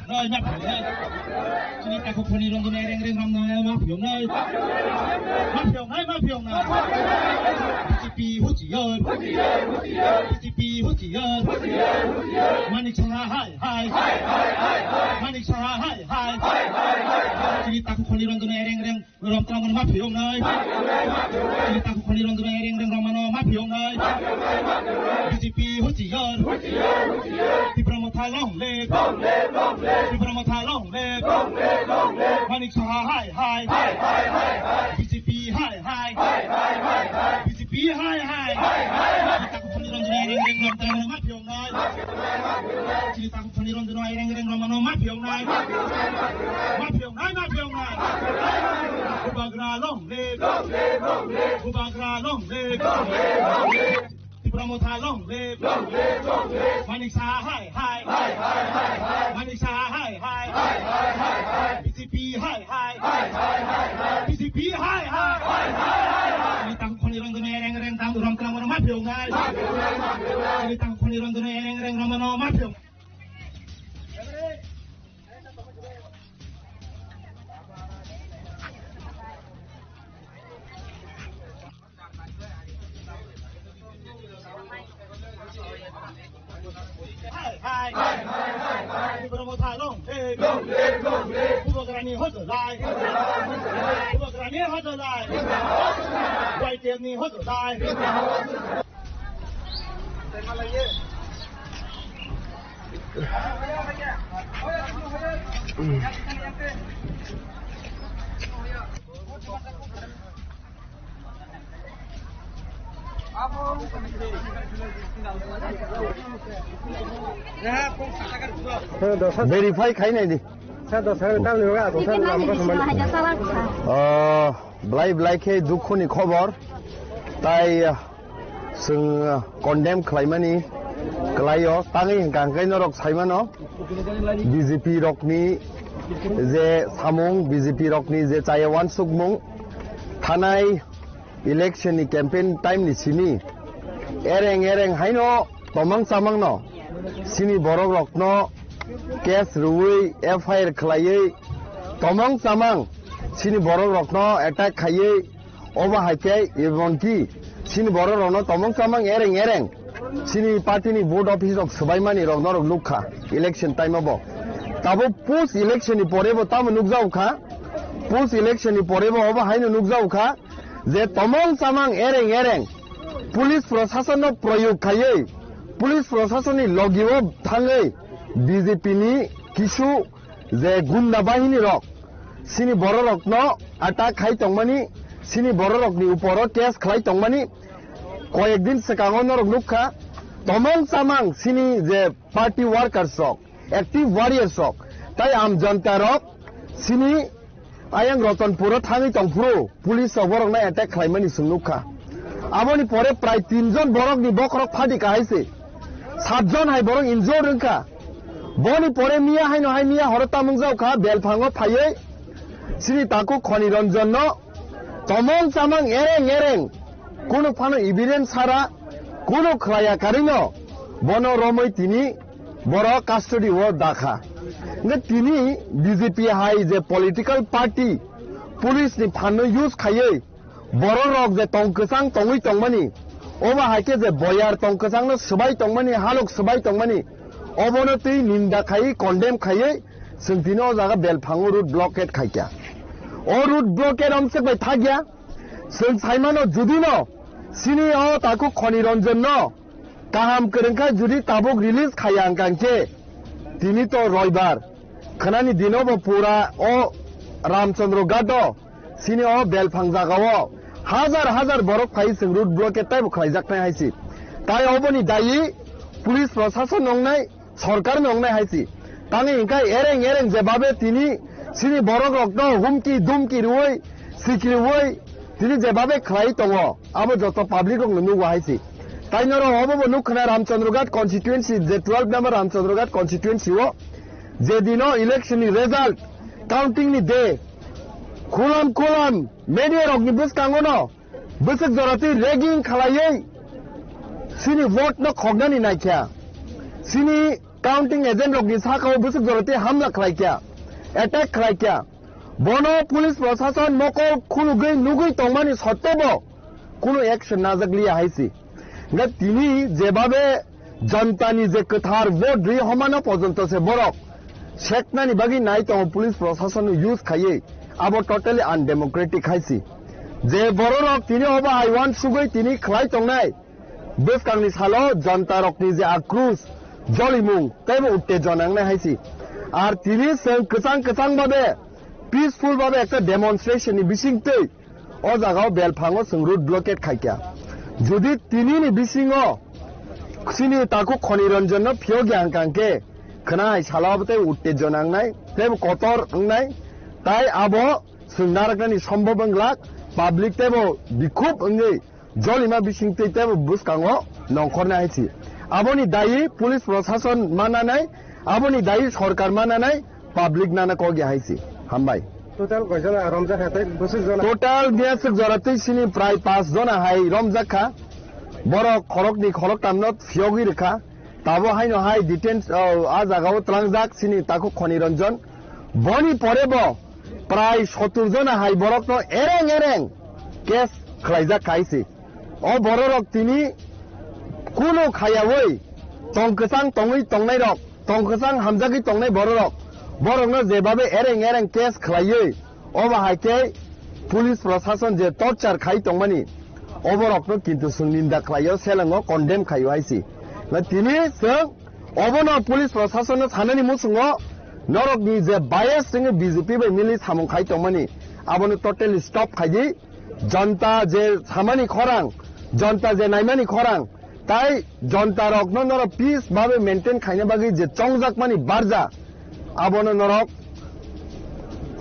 nơi mắt phiểu nơi cho nên ta không phân đi rong này reng reng rong này mắt phiểu nơi PCP hút chỉ ơi PCP hút chỉ ơi Mani chara hai Mani chara hai cho nên ta không phân đi rong này reng reng rong trong mắt phiểu nơi cho nên ta không phân đi rong này reng reng rong mắt phiểu nơi PCP hút chỉ ơiที่ประมาทล่องเล็กที่ประมาทล่องเล็กมันอีกชาไฮPCPไฮPCPไฮที่ตาคุพันธุ์รอนด้วยเร่งรำตามมันมาเพียงน้อยที่ตาคุพันธุ์รอนด้วยเร่งรำมันมาเพียงน้อยอุบากราล่องเล็กที่ประมาทล่องเล็กมันอีกชาไฮมันอีกชาไฮPCPไฮPCPไฮนี่ตั้งคนในรองตัวนี้แรงตามดูรำกลางมันมาเพียงไงนี่ตั้งคนในรองตัวนี้แรงรำมันมาเพียงที่ประมาทล่องเล็กผู้บริการนี่เขาจะไล่ไวเตียนนี่เขาจะไล่वेरीफाई खाई नहीं दी ब्लाइ के दुखुनि खबर ताई जों condemn खालामनानै गलायो ताङै गांगाय नरक साइमानो BJP रकनि जे सामुं BJP रकनि जे चायवान सुकमुं थानाय इलेक्शन कैंपेन टाइम नि सिनि एरें हाइनो तमंग सामंग न सिनि बरक रकनो केस रुई एफआईआर खलायै तमंग सामंग सिनि बरक रकनो अटैक खायै ओबा हाइके एबनकी सिनि बरक रकनो तमंग सामंग एरें सिनि पार्टी नि बोर्ड ऑफिस रक सबाइमानि रकनो रक लुखा इलेक्शन टाइम अब ताबो पोस्ट इलेक्शन नि परेबो ताम नुकजाउखा पोस्ट इलेक्शन नि परेबो ओबा हाइनो नुकजाउखा जे तमंग सामंग एरें पुलिस प्रशासन प्रयोग खायै पुलिस प्रशासन लगिओ थाङै बीजेपी नि किसु जे गुंडा बाहिनी रक सिनि बर रकनो अटैक खाई तंगमानि सिनि बर रकनि ऊपर केस खाई तंगमानि कयेक दिन सिगाङाव नरक लुखा तमंग सामंग सिनि जे पार्टी वर्कर्स रक एक्टिव वारियर्स रक ताई आम जनता रक सिनि आयं रतनपुर थाङै तंगपुरो पुलिस बरकना अटैक खालामनानै सोंनुखा आबोनि परे प्राय 3 जन बरकनि बखरक फादि काहायसे 7 जन हाय बरक इनजर रोंखा बनि परे मिया हायनो हाय मिया हरता मुंजावखा बेलफाङो फायै सिनि ताकु खनि रंजन न तमंग सामंग एरें कोनो फानो एविडेंस सारा कोनो खलाया कारिनो बनो रमै तिनि बर कास्टडी व दाखा ने तिनि बीजेपी हाय जे पॉलिटिकल पार्टी पुलिस नि फानो यूज खायै बर रक जे तंगकसां तंगै तंगमानि ओबा हायके जे बयार तंगकसां न सबाय तंगमानि हालक सबाय तंगमानि अबनो तै निंदा खायै कन्डेम खायै जोंथिनो जागा बेलफाङो रूट ब्लॉकेट खायक्या ओ रूट ब्लॉकेट हमसे बाय थाग्या जों साइमानो जुदिनो सिनि ओ ताकु खनि रंजन न काहाम करंखा जुदि ताबुक रिलीज खायां कांके तिनि तो रविवार खनानि दिनो पूरा ओ रामचंद्र गाडो सिनि ओ बेलफाङ जागाओ हाजार बरक फाइ जों रूट ब्लॉकेट टाइप खायजाकनाय हायसि ताय अबनि दायि पुलिस प्रशासन नंनाय सरकार नंनाय हायसि तानि इंका एरें जेबाबे तिनि सिनि बरक रकनो हुमकी दुमकी रुय सिकिरुय तिनि जेबाबे खाय दङ आबो जत पाब्लिक रक नुवा हायसि ताइनरो अबो नुखना रामचंद्रघाट कन्स्टिट्युएन्सी जे 12 नंबर रामचंद्रघाट कन्स्टिट्युएन्सी ओ जे दिनो इलेक्शन नि रिजल्ट काउंटिंग नि डे खोलाम मेडिया रकनि बुसकाङो न बुसक जराति रेगिं खालायै सिनि वोट न खगनानि नायख्या सिनि काउंटिंग एजेंट रखनी साखाव बुसुक जरते हमला खालायकिया एटेक खालायकिया बनो पुलिस प्रशासन मको खुनुगै नुगै तंमानि सत्तेबो कुनु एक्शन नाजाग्लिया हाइसि गा तिनि जेबाबे जनतानि जे कथार भोट रि हमानो पर्यन्त से बरक शेखनानि बागि नाय तंग पुलिस प्रशासन यूज खायै आबो टोटली अनडेमोक्रेटिक हाइसि जे बरक तिनि हबा आइवान सुगै तिनि खलाय तंनाय बोसकांनि सालो जनता रकनि जे आक्रोश जलिमुं तैबो उत्तेजनांनाय हाइसि आर तिनि जों कसां बाबे पीसफुल बाबे एक डेमनस्ट्रेशन नि बिसिंगतै ओ जागाव बेलफाङो जों रुट ब्लकेट खायकिया जुदि तिनिनि बिसिङो सिनि ताकु खनिरन्जन फियोगि आंकांके खनाय सालाबते उत्तेजनांनाय तैबो कतर अंनाय ताई आबो सुंनारकनि सम्भव अंगलाक पाब्लिक तैबो बिखुब अंगै जलिमा बिसिंगतै तैबो बुसकाङो नंखरना हाइसि आबोनि दायि पुलिस प्रशासन मानानाय आबोनि दायि सरकार मानानाय पाब्लिक नाना कगि हाइसि हामबाय टोटल कयजना रमजाखातै बुसुक जना टोटल बियासुक जरातै सिनि प्राय 5 जना हाय रमजाखा बर खरकनि खरक तामनो फियोगि रेखा ताबो हायनो हाय डिटेन्स आ जागाव त्रांजाक सिनि ताकु खनिरन्जन बनि परेबो प्राय 70 जना हाय बरकनो एरें केस खलायजा खायसि ओ बररक तिनि कुनु खायावै तंकसां तंगै तंनाय रक तंकसां हामजागि तंनाय बररक बरकनो जेबाबे एरें केस खलायै ओ बाहायके पुलिस प्रशासन जे टर्चार खाय तंमानि ओबरकनो किन्तु जों निन्दा खलायो सेलंगो कन्डेम खायो हायसि तिनि जों अबनो पुलिस प्रशासन साननि मुसुङो नरकनि जे बायस जों बीजेपी बे मिलि सामं खाय तंमानि आबनो टोटली स्टप खायि जनता जे सामानि खरां जनता जे नायमानि खरां ताई जनता रकनो नर पीस बाबे मेंटेन खायनो बागि जे चंगजाक मानि बारजा आबनो नरक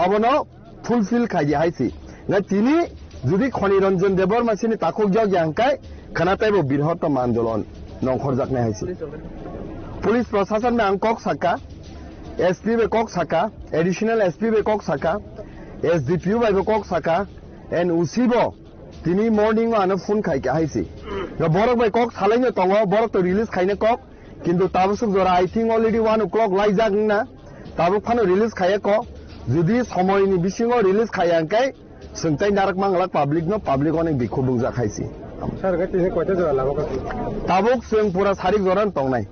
आबनो फुलफिल खायि हायसि तिनि जुदि खनिरन्जन देवर मासिनि ताखुक जगियांकाय खनातायबो बृहत्तम आंदोलन नंखरजाकनाय हायसि पुलिस प्रशासन में अंकक साका एसपी बे कक साका एडिशनल एसपी बे कक साका एसडीपीओ बे कक साका एन उसिबो तिनि मॉर्निंग आनो फुन खायके हायसि बरक बे कक सालायनो तंगो बरक तो रिलीज खायनो कक किन्तु ताबुसुक जरा आई थिंक ऑलरेडी 1 o'clock लाइजागना ताबुक फानो रिलीज खाये को जुदि समयनि बिसिङो रिलीज खायांकाय सोंथाय नारक मांगला पब्लिक नो पब्लिक अनेक बिखौ बुंजा खायसि सर गतिने कयता जरा लाबो ताबुक जों पुरा सारिक Jaran तंनाय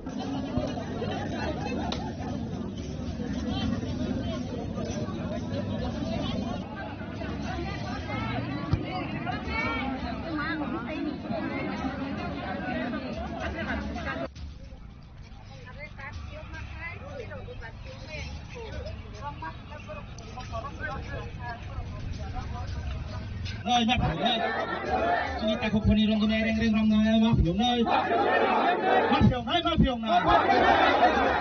nơi mắt hiểu nơi chúng ta không đi rong cái này đang rong nơi mắt hiểu nơi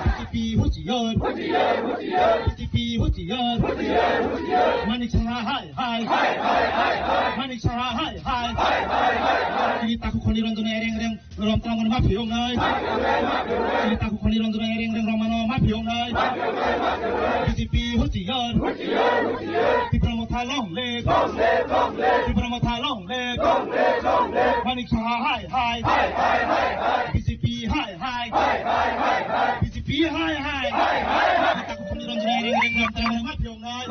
PTP hút chỉ ơi PTP hút chỉ ơi mani chara hai mani chara hai chúng ta không đi rong cái này đang rong trong mắt hiểu nơi chúng ta không đi rong cái này đang rong mắt hiểu nơi PTP hút chỉ ơi thì promo thay long lê thì promo thay long lê mani chara hai PTP hai PTP hai kita ku peniron dina reng reng ram mat piong nai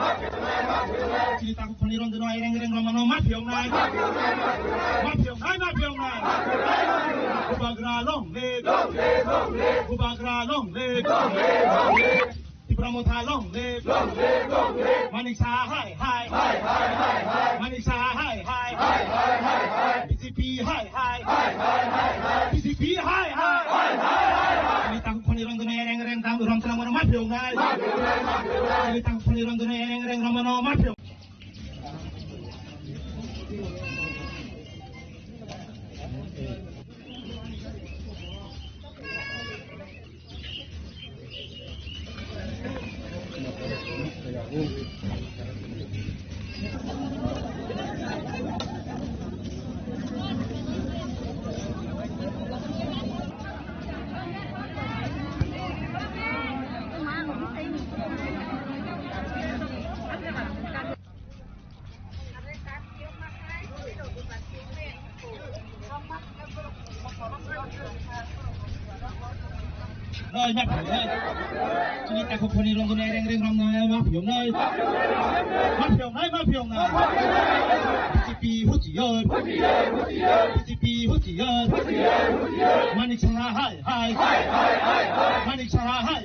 kita ku peniron dina reng reng ram mat piong nai ubagra long le di pramotha long le manisha hai manisha hai PTP hai PTP hai kita ku peniron dina reng reng ram mat piong nai kita ku peniron dina reng reng ram mat piong nơi map hiểu nơi cho nên ta không phân đi rong này đang rong này map hiểu nơi PCP hút chỉ ơi PCP hút chỉ ơi Mani chara hai Mani chara hai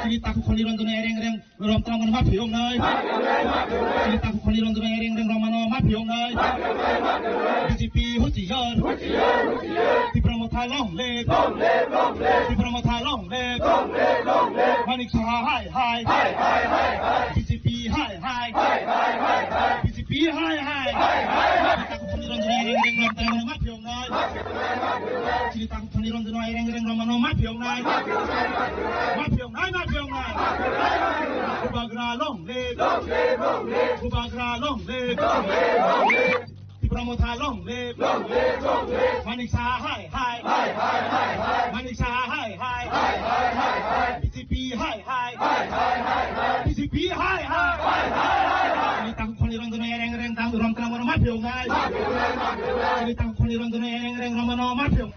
cho nên ta không phân đi rong này đang rong trong map hiểu nơi cho nên ta không phân đi rong này đang rong map hiểu nơi PCP hút chỉ ơiที่ประมาทายล่องเล็กที่ประมาทายล่องเล็กมันอีกชาไฮPCPไฮPCPไฮที่ตาคุพนิรันดร์เร่งแต่มันมาเพียงไงที่ตาคุพนิรันดร์เร่งมันมาเพียงไงอุบากราล่องเล็กที่ประมาทายล่องเล็กมันอีกชาไฮมันอีกชาไฮPCPไฮPCPไฮนี่ตั้งคนที่รังตัวเร่งตั้งรำกลางมันมาเพียงไงนี่ตั้งคนที่รังตัวเร่งมันมาเพียง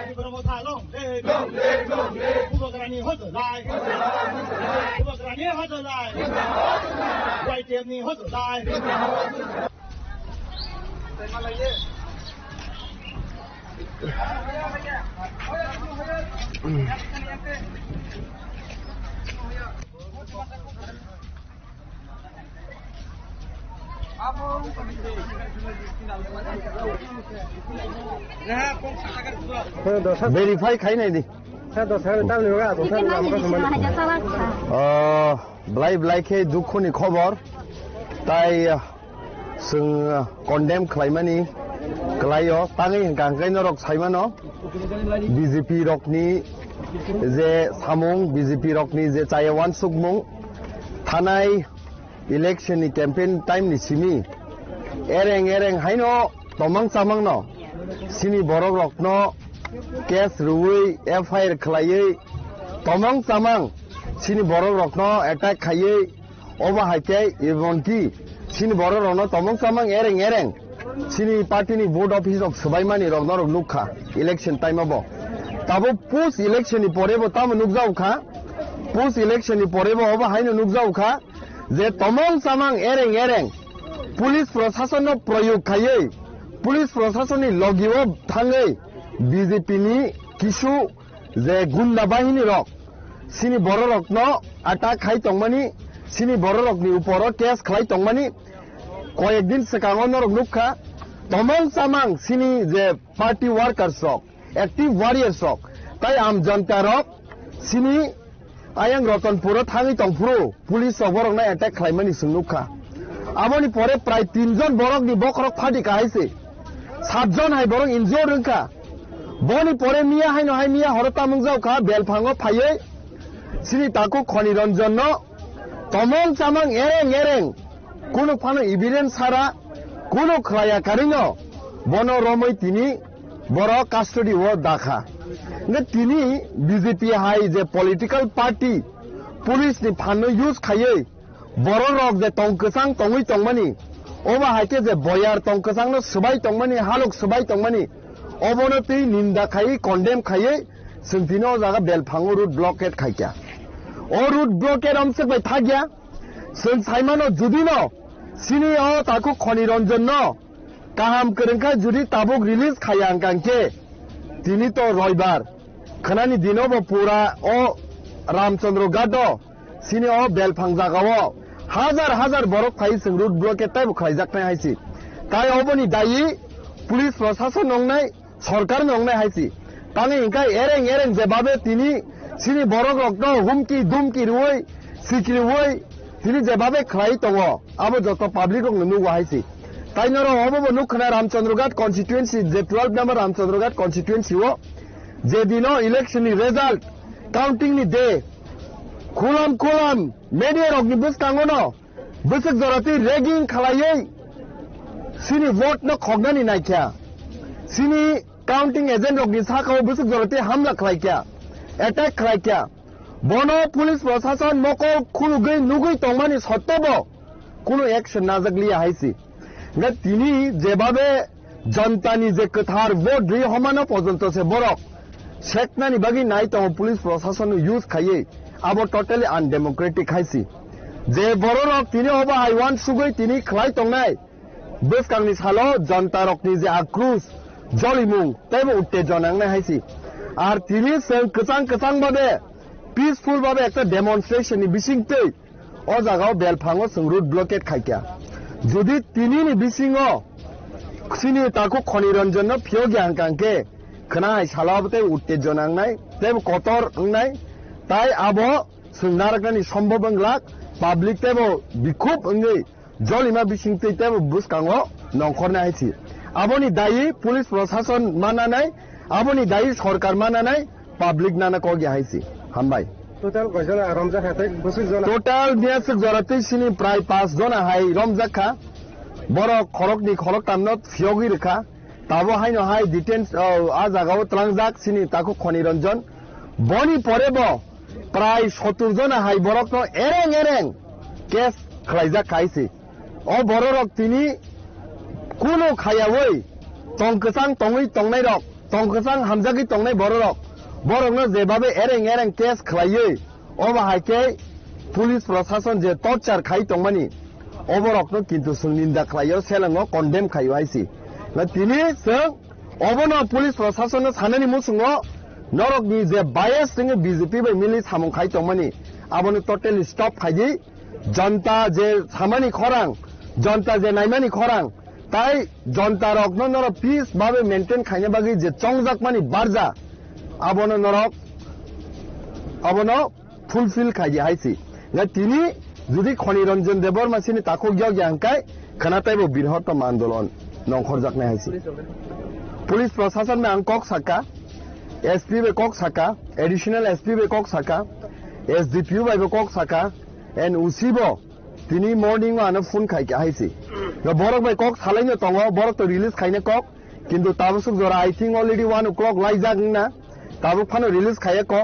ที่ประมาทายล่องเล็กผู้บริการนี้เขาจะไล่ไวเทียมนี้เขาจะไล่वेरीफाई खाई नहीं दी saya dosa tahu juga dosa lama kan ब्लाइ के दुखुनि खबर ताई जों condemn खालामनानै गलायो ताङै गांगाय नरक साइमानो BJP रकनि जे सामुं BJP रकनि जे चायवान सुकमुं थानाय इलेक्शननि कैम्पेन टाइमनि सिमी एरें हायनो तमां चामांनो सिनि बरक रकनो केस रुई FIR खालायै तमां चामां सिनि बरक रकनो एटाक खायै अबा हायके एबनकि सिनि बरक रकनो तमां चामां एरें सिनि पार्टीनि बोर्ड ऑफिस ऑफ सबाइमानि रकनो नुखा इलेक्शन टाइमाबो ताबो पोस्ट इलेक्शननि परेबो ताम नुकजाउखा पोस्ट इलेक्शननि परेबो अबा हायनो नुकजाउखा जे तमां चामां एरें पुलिस प्रशासननो प्रयोग खायै पुलिस प्रशासननि लगियो थाङै बीजेपी नि किसु जे गुंडा बाहिनी रक सिनि बर रकनो अटैक खाई तंगमानी सिनि बर रकनि ऊपर केस खाई तंगमानी कयेक दिन सिगाङाव नरक नुखा तमां चामां सिनि जे पार्टी वर्कर्स रक एक्टिव वारियर्स रक ताई आम जनता रक सिनि आयं रतनपुर थाङै तंगफ्रु पुलिस रकनो अटैक खालामनानै सोंनुखा आबोनि परे प्राय 3 जन बरकनि बखरक फादि काहायसे 7 जन हाय बरक इनजियर रोंखा बनि परे मिया हायनो हाय मिया हरता मुंजाउखा बेलफाङो फायै सिनि ताकु खनि रंजन तमां चामां एरें कुनु फानो एविडेंस सारा कुनु खलाया कारिनो बनो रमै तिनि बर कास्टडी वो दाखा ने तिनि बीजेपी हाय जे पॉलिटिकल पार्टी पुलिस नि फानो यूज खायै बर रक जे तंकसां तंगै तंगमानि ओबा हायके जे बयार तंकसांनो सबाय तंगमानि हालक सबाय तंगमानि अबनति निंदा खाई कन्डेम खाई जोंथिनो जागा बेलफाङो रूट ब्लॉकेट खाइया ओ रूट ब्लॉकेट हमसे बाय थागिया जों साइमानो जुदिनो सिनि अ ताकु खनि रंजन न काहाम करंखा जुदि ताबुक रिलीज खाया अंकांके तिनि तो रविवार खनानि दिनो बो पूरा ओ रामचंद्र गाडो सिनि अ बेलफाङ जागाओ हजार बरक खाई जों रूट ब्लॉकेट टाइप खाइजाकनाय हायसि ताय अबनि दायि पुलिस प्रशासन नंनाय सरकार नंनाय हायसि ताङै इंका एरें जेबाबे तिनि सिनि बरक रकनो हुमकी दुमकी रुयै सिकि रुयै तिनि जेबाबे खाइ दङ आबो जत पाब्लिक रक नुवा हायसि ताइनर अबो नुखना रामचंद्रघाट कन्स्टिट्युएन्सी जे 12 नंबर रामचंद्रघाट कन्स्टिट्युएन्सी वो जे दिनो इलेक्शन नि रिजल्ट काउंटिंग नि डे खुलाम मेडिया रकनि बुसकाङोनो बुसक जराति रेगिं खालायै सिनि वोट न खगनानि नायख्या सिनि काउंटिंग एजेंट रखनी साखाव बुसुक जरते हमला खालायकिया एटेक खालायकिया बनो पुलिस प्रशासन मको खुनुगै नुगै तंमानि सत्तबो कुनु एक्शन नाजागलिया हाइसि गा तिनि जेबाबे जनतानि जे कथार भोट रि हमानो पर्यन्त से बरक सेकनानि बागि नाय तंग पुलिस प्रशासन यूज खायै आबो टोटली अनडेमोक्रेटिक हाइसि जे बरक तिनि हबा हाइवान सुगै तिनि खलाय तंनाय बोसकांनि सालो जनता रकनि जे आक्रोश जलिमुं तेबो उत्तेजनांनाय हाइसि आर तिनि जों कचां बाबे पीसफुल बाबे एक डेमनस्ट्रेशन नि बिसिंगतै ओ जागाव बेलफाङो जों रुट ब्लकेट खायकिया जुदि तिनिनि बिसिङो सिनि ताको खनिरंजन फियो ग्यांकांके खनाय सालाबते उत्तेजनांनाय तेबो कतर अंनाय ताई आबो सोंनारगनि सम्भव अंगलाक पाब्लिक तेबो बिखुब अंगै जलिमा बिसिंतै तेबो बुसकाङो नंखरनाय हाइसि आबोनि दायि पुलिस प्रशासन मानानाय आबोनि दायि सरकार मानानाय पाब्लिक नाना कगि हाइसि हामबाय टोटल कयजना रमजाखाथै बुसुक जना टोटल नियासुक जरातै सिनि प्राय 5 जना हाय रमजाखा बर' खरकनि खरक तामनो फियोगि रेखा ताबो हायनो हाय डिटेन्स आ जागाव त्रांजाक सिनि ताको खनिरंजन बनि परेबो प्राय 70 जना हाय बरकनो एरें केस खलायजा खायसि ओ बररक तिनि कुनो खायावै तंकसां तंगै तंनाय रक तंकसां हामजागि तंनाय बररक बरकनो जेबाबे एरें केस खलायै ओ बाहायके पुलिस प्रशासन जे टर्चार खाय तंमानि अबरकनो किन्तु जों निन्दा खायो सेलाङो कन्डेम खायो हायसि ना तिनि जों अबनो पुलिस प्रशासन साननि मुसुङो नरकनि जे बायस जों बीजेपी बाय मिलि सामं खाय तंमानि आबनो टोटली स्टप खायि जनता जे सामानि खरां जनता जे नायमानि खरां ताई जनता रकनो नर पीस बाबे मेंटेन खायने बागि जे चंगजाक मानि बारजा आबनो नरक आबनो फुलफिल खायि हायसि ना तिनि जुदि खनिरंजन देवर मासिनि ताको ग्यांकाय खनातायबो बृहत्तम आंदोलन नंखरजाकनाय हायसि पुलिस प्रशासन में अंकक साका एसपी बे कक साका एडिशनल एसपी बे कक साका एसडीपीयू बाय बे कक साका एन उसिबो तिनि मॉर्निंग आनो फुन खायके हायसि ना बरक बाय कक सालायनो तंगो बरक तो रिलीज खायने कक किन्तु ताबसुक जरा आई थिंक अलरेडी 1 o'clock लाइजागना ताबो फानो रिलीज खाये क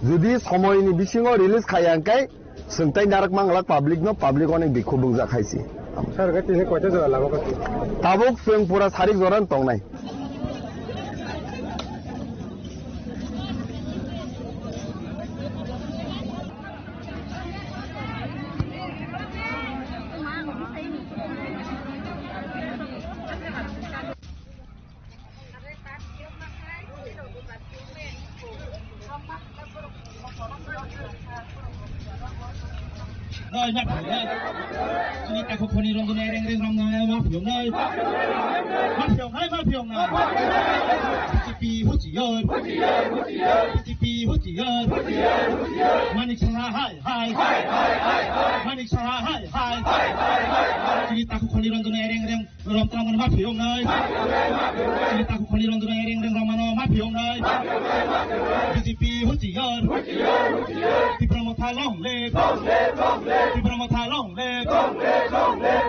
जुदि समयनि बिसिङो रिलीज खायांकाय सोंथाय नारक मांगला पब्लिक नो पब्लिक अनेक बिखौ बुंजा खायसि सरकार तिनि कयटा जरा लाबोगोन ताबुक जों पुरा सारिक Jaran तंनाय Nơi nhặt phải đây, chúng ta không còn đi rong này đang rong này mà phiền nơi, mà phiền này, PTP hút chỉ ơi, PTP hút chỉ ơi, mani chả hai, mani chả hai, chúng ta không còn đi rong này đang rong mà phiền nơi, chúng ta không còn đi rong này đang rong mà phiền nơi, PTP hút chỉ ơi, thì promote thay long lên. People must have long leg,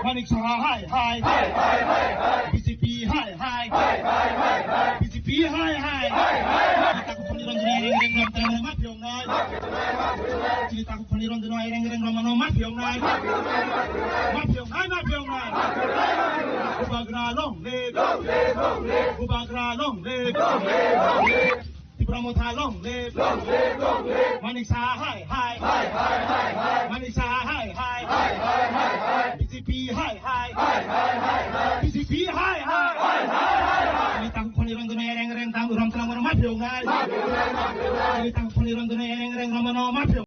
money high, BCP high, BCP high. Kita ku poni ronde ring ram ma pyong nai. Kita ku poni ronde ring ram ma pyong nai. Ma pyong nai. Ubagra long leg, People must have long leg, money high. Money high, BCP high, BCP high. Ini tang poni rong dune reng tang ram tang ma pyong nai. Ini tang poni rong dune reng ma pyong.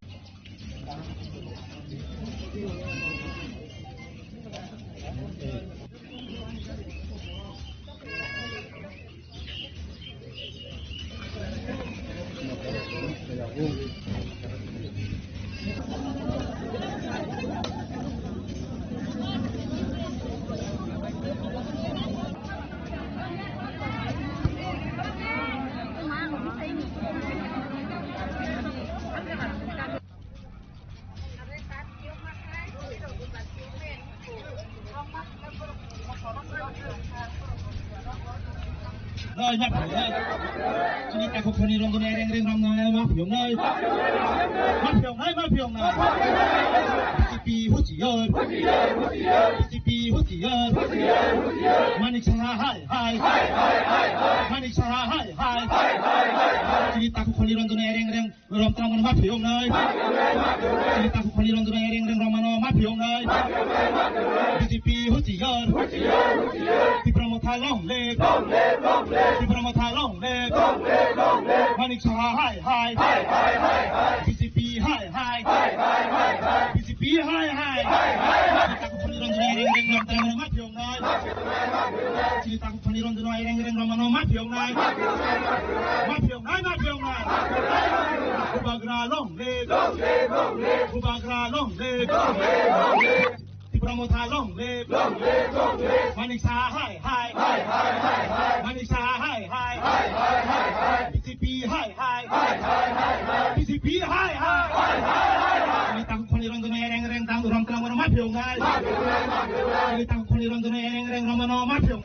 nơi nhấp nơi chỉ ta không phân đi rong này reng reng rong này mà phiền nơi PCP hút chỉ ơi PCP hút chỉ ơi Mani chara hai Mani chara hai chỉ ta không phân đi rong này reng reng rong trong mà phiền nơi chỉ ta không phân đi rong này reng reng rong mà phiền nơi PCP hút chỉ ơiที่ประโมทายล่องเล็กที่ประโมทายล่องเล็กมันอีกชาไฮPCPไฮPCPไฮตาคุพันรอนด้วยเร่งลำตามันมาเพียงน้อยที่ตาคุพันรอนด้วยเร่งลำมันมาเพียงน้อยอุบากราล่องเล็กอุบากราล่องเล็กที่ประโมทายล่องเล็กมันอีกชาไฮมันอีกชาไฮPCPไฮPCPไฮนี่ตั้งคนที่รอนตัวเร่งตั้งตัวรำกลางมันมาเพียงไงนี่ตั้งคนที่รอนตัวเร่งรำมันมาเพียง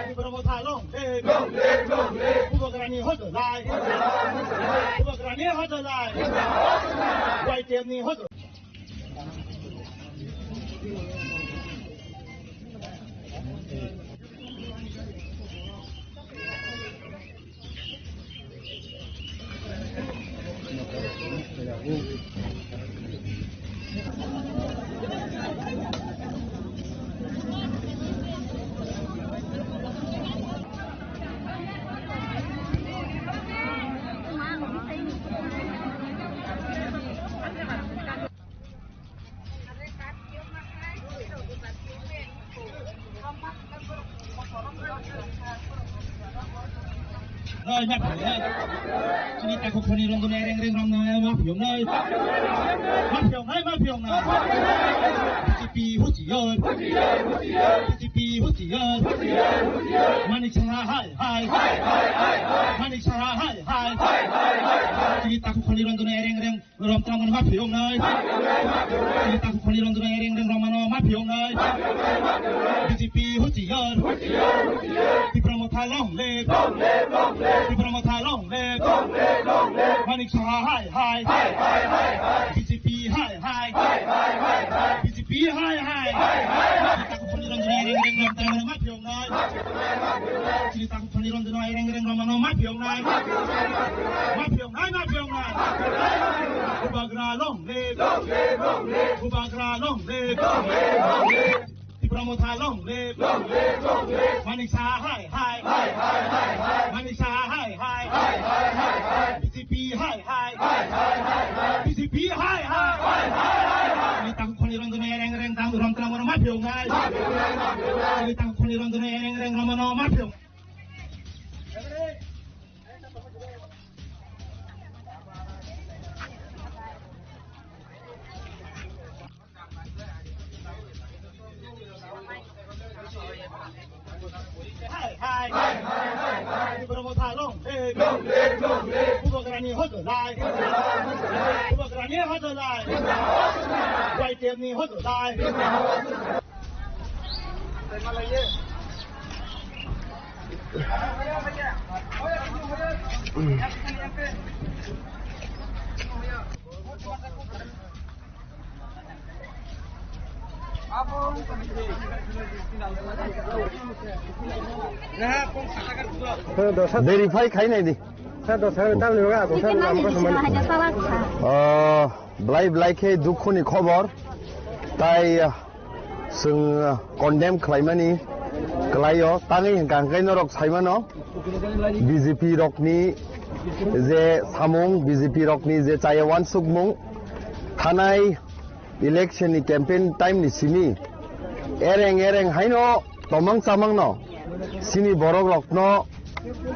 ที่ประโมทายล่องเล็กผู้ประกาศนี้เขาจะไล่ผู้ประกาศนี้เขาจะไล่ไวเกมนี้เขาจะnơi nhấp nơi chỉ ta không phân đi rongตัวเร่งรองnàyมาเพียงnơi PCP hút chỉ ơi PCP hút chỉ ơi Mani chara hai Mani chara hai chỉ ta không phân đi rongตัวเร่งรองtrongมันมาเพียงnơi chỉ ta không phân đi rongตัวเร่งรองมันมาเพียงnơi PCP hút chỉ ơiที่ประโมทายล่องเล็กที่ประโมทายล่องเล็กมันอีกชาไฮPCPไฮPCPไฮที่ตาคุพันรอนตัวเร่งลำตามันมาเพียงน้อยที่ตาคุพันรอนตัวเร่งลำมันมาเพียงน้อยอุบากราล่องเล็กอุบากราล่องเล็กที่ประโมทายล่องเล็กมันอีกชาไฮมันอีกชาไฮPCPไฮPCPไฮนี่ตั้งคนที่รอนตัวเร่งตั้งตัวรำกลางมันมาเพียงไงนี่ตั้งคนที่รอนตัวเร่งรำมันมาเพียงที่ประโมทายล่องเล็กผู้ประกาศนี้เขาจะไล่ผู้ประกาศนี้เขาจะไล่ไวเกมนี้เขาจะไล่भेरिफाई खाई नहीं दी ब्लाइ के दुखुनि खबर ताई जों condemn खालामनानै गलायो ताङै गांगाय नरक साइमानो BJP रकनि जे सामुं BJP रकनि जे चायवान सुकमुं थानाय इलेक्शननि कैम्पेन टाइमनि सिनि एरें हायनो तमंग सामंगनो सिनि बरक रकनो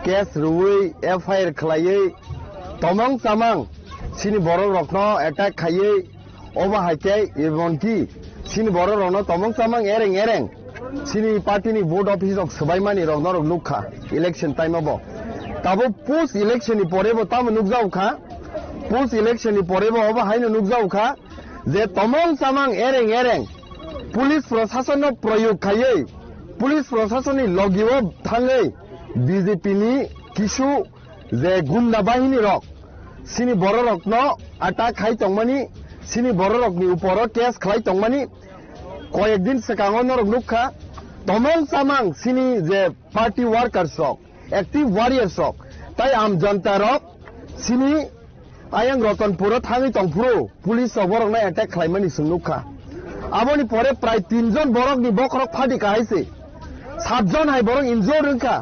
केस रुई एफआईआर खालायै तमंग सामंग सिनि बरक रकनो अटैक खायै अबा हायकै एबनकि सिनि बरक रकनो Tamang सामंग एरें sini party ni vote office rok sabai mani rok norok nukha election time abo tabo post election ni pore bo tam nukjau kha post election ni pore bo abo haino nukjau kha je tomong samang ereng police proshashan no proyog khayei police proshashan ni logiwo thangai BJP ni kisu je gunda bahini rok sini boro rok no attack khai tongmani sini boro rok ni uporo case khlai tongmani কয়েকদিন সেকাঙ্গন নরক নুখা তমং সামাং সিনি যে party workers rock active warriors rock তাই আম জনতা rock সিনি আয়াং Ratanpur থাঙি তংপুরো police বরক না attack খাইমানি সুং নুখা আবনি পরে প্রায় 3 জন বরক নি বকরক ফাটি কাহাইছে 7 জন high বরক ইনজোর রংখা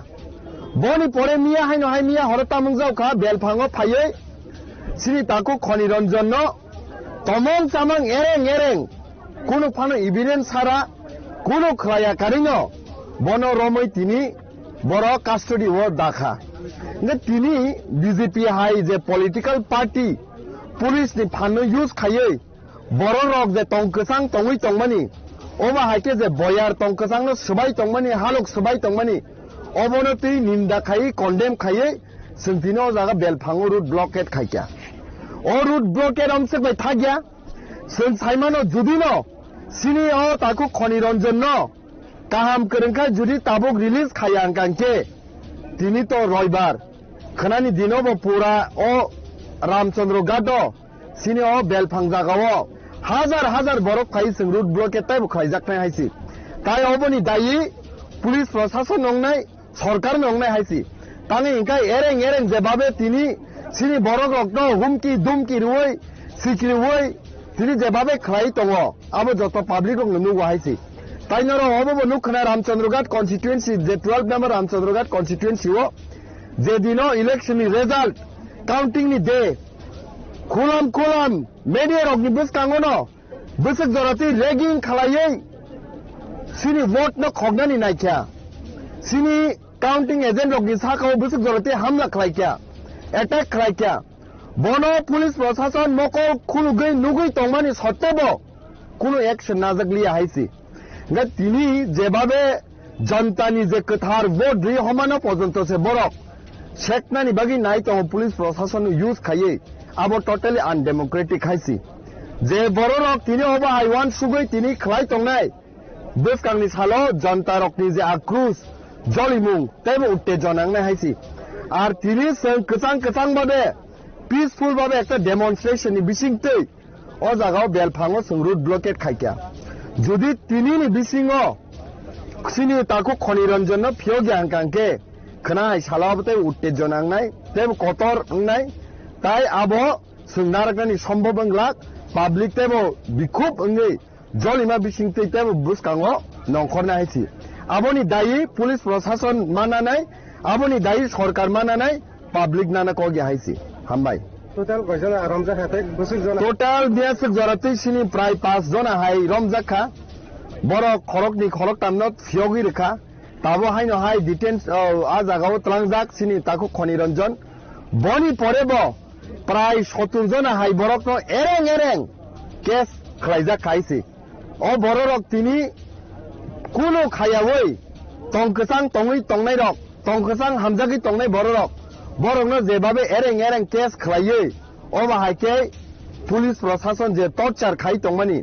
বনি পরে মিয়া হাই ন হাই মিয়া হরতা মুংজাও খা বেলফাঙ্গ ফাইয়ে সিনি তাকো খনি রঞ্জন তমং সামাং এরেং কোনো ফানো ইভিডেন্স ছাড়া কোনো খলায়া কারিনো বনো রমই তিনি বড় কাস্টডি ও দেখা তিনি বিজেপি হাই যে পলিটিক্যাল পার্টি পুলিশ নি ফানো ইউজ খাইয়ে বড় রক যে টংকসাং টংই টংমানি ওবা হাইকে যে বয়ার টংকসাং নো সবাই টংমানি হালক সবাই টংমানি অবনতি নিন্দা খাই কন্ডেম খাইয়ে সিনতিনো জায়গা বেলফাঙ্গ রুট ব্লকেট খাইকা ও রুট ব্লকেট অংশে বাই থাকিয়া সিন সাইমানো যদিনো সিনি ও তাকু খনি রঞ্জন কাহাম করংখা যদি তাবুক রিলিজ খায়াং কাংকে তিনি তো রবিবার খানানি দিনও পুরা ও রামচন্দ্র ঘাট সিনি ও বেলফাং জাগাও হাজার বরফ খাই সিং রুট ব্লকে তাই খাইজাকনাই হাইছি তাই অবনি দায়ী পুলিশ প্রশাসন নংনাই সরকার নংনাই হাইছি তানি ইনকাই এরেং যেভাবে তিনি সিনি বরক রক্ত হুমকি দুমকি রুই সিকি রুই তিনি যেভাবে খাই দङ আবো যত পাবলিক রং নুগো হাইছি তাই নর অবব নুখনা রামচন্দ্রঘাট কনস্টিটুয়েন্সি যে 12 নম্বর রামচন্দ্রঘাট কনস্টিটুয়েন্সি ও যে দিনো ইলেকশন নি রেজাল্ট কাউন্টিং নি দে খুলাম মিডিয়া রক নি বসকাঙ্গনো বসক জরাতি রেগিং খালাयै সিনি ভোট ন খগনানি নাইখ্যা সিনি কাউন্টিং এজেন্ট রক নি সাকাও বসক জরাতি হামলা খালাইখ্যা অ্যাটাক খালাইখ্যা বনো পুলিশ প্রশাসন মকল খুলুগৈ নুগৈ তংমানি সত্ত্বেব কোনো অ্যাকশন নাজাগলিয়া হাইছি তিনি যেভাবে জনতানি যে কথার ভোট রি হমানো পর্যন্ত সে বরক শেখনানি বাগি নাই তো পুলিশ প্রশাসন ইউজ খাইয়ে আবো টোটালি আনডেমোক্রেটিক হাইছি যে বড়রক তিনি হবা হাইওয়ান সুগৈ তিনি খাই তংনাই বসকাংনি সালো জনতা রকনি যে আক্রোশ জলিমুং তেব উত্তেজনাংনাই হাইছি আর তিনি কচাং ভাবে পিসফুল ভাবে একটা ডেমনস্ট্রেশন নি বিসিংতে ও জায়গাও বেলফাঙ্গ সং রুট ব্লকেট খাইকা যদি তিনি নি বিসিং সিনি তাকো খনি রঞ্জন ফিও গ্যাংকাংকে খনাই সালাবতে উত্তেজনাংনাই তেব কতর নাই তাই আবো সুংনারকনি সম্ভব লাক পাবলিক তেব বিক্ষোভ অঙ্গৈ জলিমা বিসিংতে তেব বুসকাঙ্গ নংখরনা হাইছি আবনি দায়ী পুলিশ প্রশাসন মানানাই আবনি দায়ী সরকার মানানাই পাবলিক নানা কগে হাইছি হামবাই টোটাল কয়জন রমজা খাতে বসুক জন টোটাল বিয়াসক জরাতে সিনি প্রায় 5 জন হাই রমজাখা বড় খরকনি খরক তামনত ফিয়গি রেখা তাবো হাই নহাই ডিটেন্স আ জাগাও ত্লাংজাক সিনি তাকো খনি রঞ্জন বনি পরেব প্রায় 70 জন হাই বরক ন এরেং কেস খাইজা খাইছি ও বড় রক তিনি কোনো খায়াওই টংকসাং টংই টংনাই রক টংকসাং হামজাগি টংনাই বড় রক বরং যেভাবে এরেং কেস খাইয়ে অবাহাইকে পুলিশ প্রশাসন যে টর্চার খাই তংমানি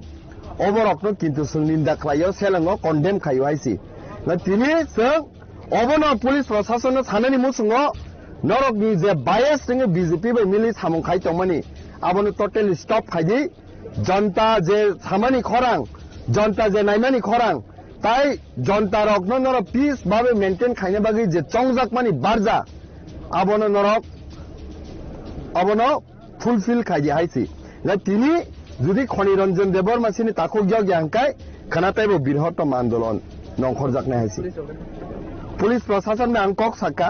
অবরকনো কিন্তু নিন্দা খাইও সেলঙ্গ কন্ডেম খাইও হাইছি তিনি অবন পুলিশ প্রশাসন সানানি মুসুঙ নরকনি যে বায়াস जोङो বিজেপি বাই মিলি সামং খাই তংমানি আবনো টোটালি স্টপ খাইদি জনতা যে সামানি খরাং জনতা যে নাইমানি খরাং তাই জনতা রকনো নর পিস ভাবে মেইনটেইন খাইনে বাগি যে চংজাক মানি বারজা আবনো নরক আবনো ফুলফিল খাইদি হাইছি তিনি যদি খনি রঞ্জন দেবর মাসিনি তাকো গ্যাংকাই খানাতাইবো বৃহত্তম আন্দোলন নংখরজাকনাই হাইছি পুলিশ প্রশাসন মে আংকক সাকা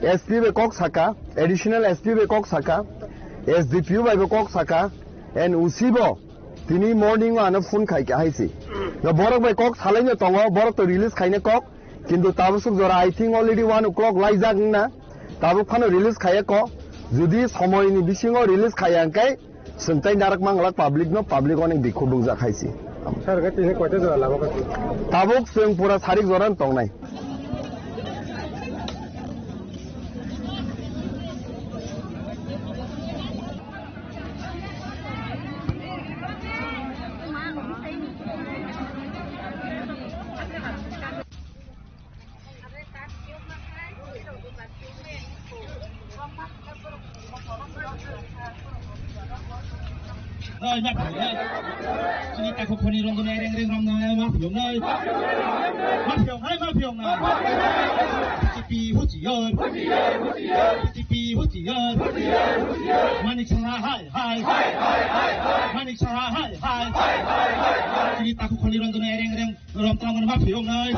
एसपी बे कॉक साका एडिशनल एसपी बे कॉक साका एसडीपीयू बाय बे कॉक साका एन उसीबो तिनी मॉर्निंग आनो फोन खाइके हाइसी न बरक बाय कॉक सालाइनो तंगो बरक तो रिलीज खाइने कॉक किंतु ताबसुक जरा आई थिंक ऑलरेडी 1 o'clock लाइजाक ना ताबु फानो रिलीज खाइए को जुदि समयनि बिसिङो रिलीज खायांकाय सोंथाय नारक मांगला पाब्लिक नो पाब्लिक अनेक बिखौ बुंजा खाइसी सार तीन कयटा जरा लाबोगासिनो ताबुक जों पुरा सारिक Jaran दंनाय Rồi nhặt thử đây. Xin ta không phần rong này đang rong này mà phiền này. Mà phiền này. TP hút chỉ ơi. TP hút chỉ ơi. Mani chara hai. Mani chara hai. Xin ta không phần rong này đang rong mà phiền này.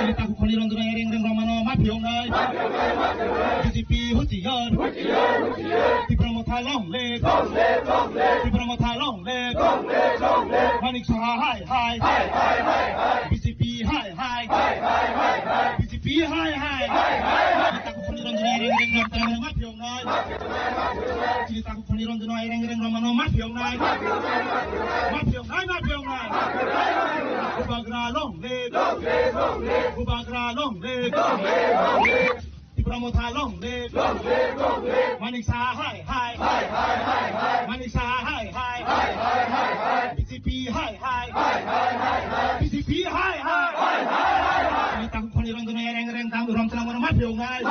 Xin ta không phần rong này đang rong mà phiền này. TP hút chỉ ơi. TP mà thay long leg. People are my long leg, money high, BCP high, BCP high. Kita ku puni ronde ring ram ma piong nai. Kita ku puni ronde ring ram ma piong nai. Ma piong nai. Ubagra long leg, Ubagra long leg. Promote long leg, money high, money high, BCP high, BCP high. Ini tang poni rong dunia reng tang ram tang mana mapiong ngai.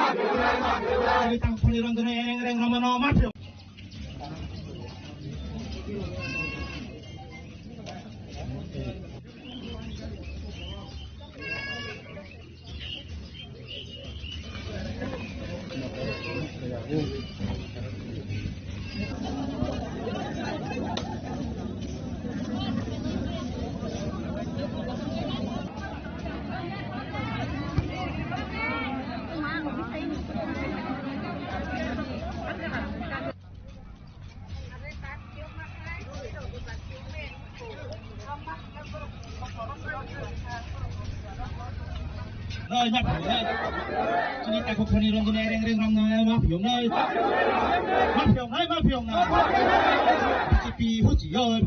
Ini tang poni rong dunia reng mana mapiong. Rồi nhặt thử đây. Xin ta không phần rong này đang rong này mà phiền này. Ma phiền này. TP hút chỉ ơi.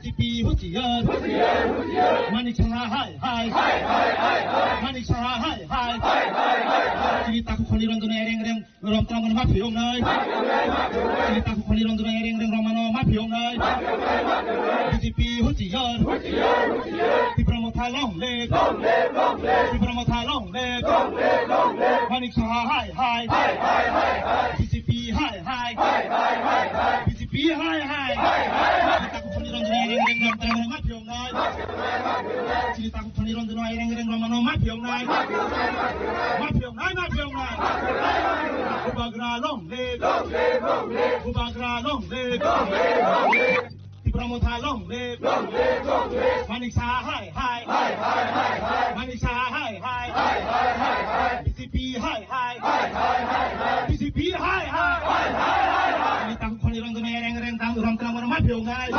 TP hút chỉ ơi. Mani chara hai. Mani chara hai. Xin ta không phần rong này đang rong mà phiền này. Xin ta không phần rong này đang rong mà phiền này. TP hút chỉ ơi. TP mà thay long leg. People are my long leg, money high, BCP high, BCP high. Kita ku puni ronde ring ram ma piong nai. Kita ku puni ronde ring ram ma piong nai. Ma piong nai. Ubagra long leg, Ubagra long leg. Promote long leg, money high, money high, BCP high, BCP high. Ini tang poni rong dunia reng tang ram tang mana mapiong ngai.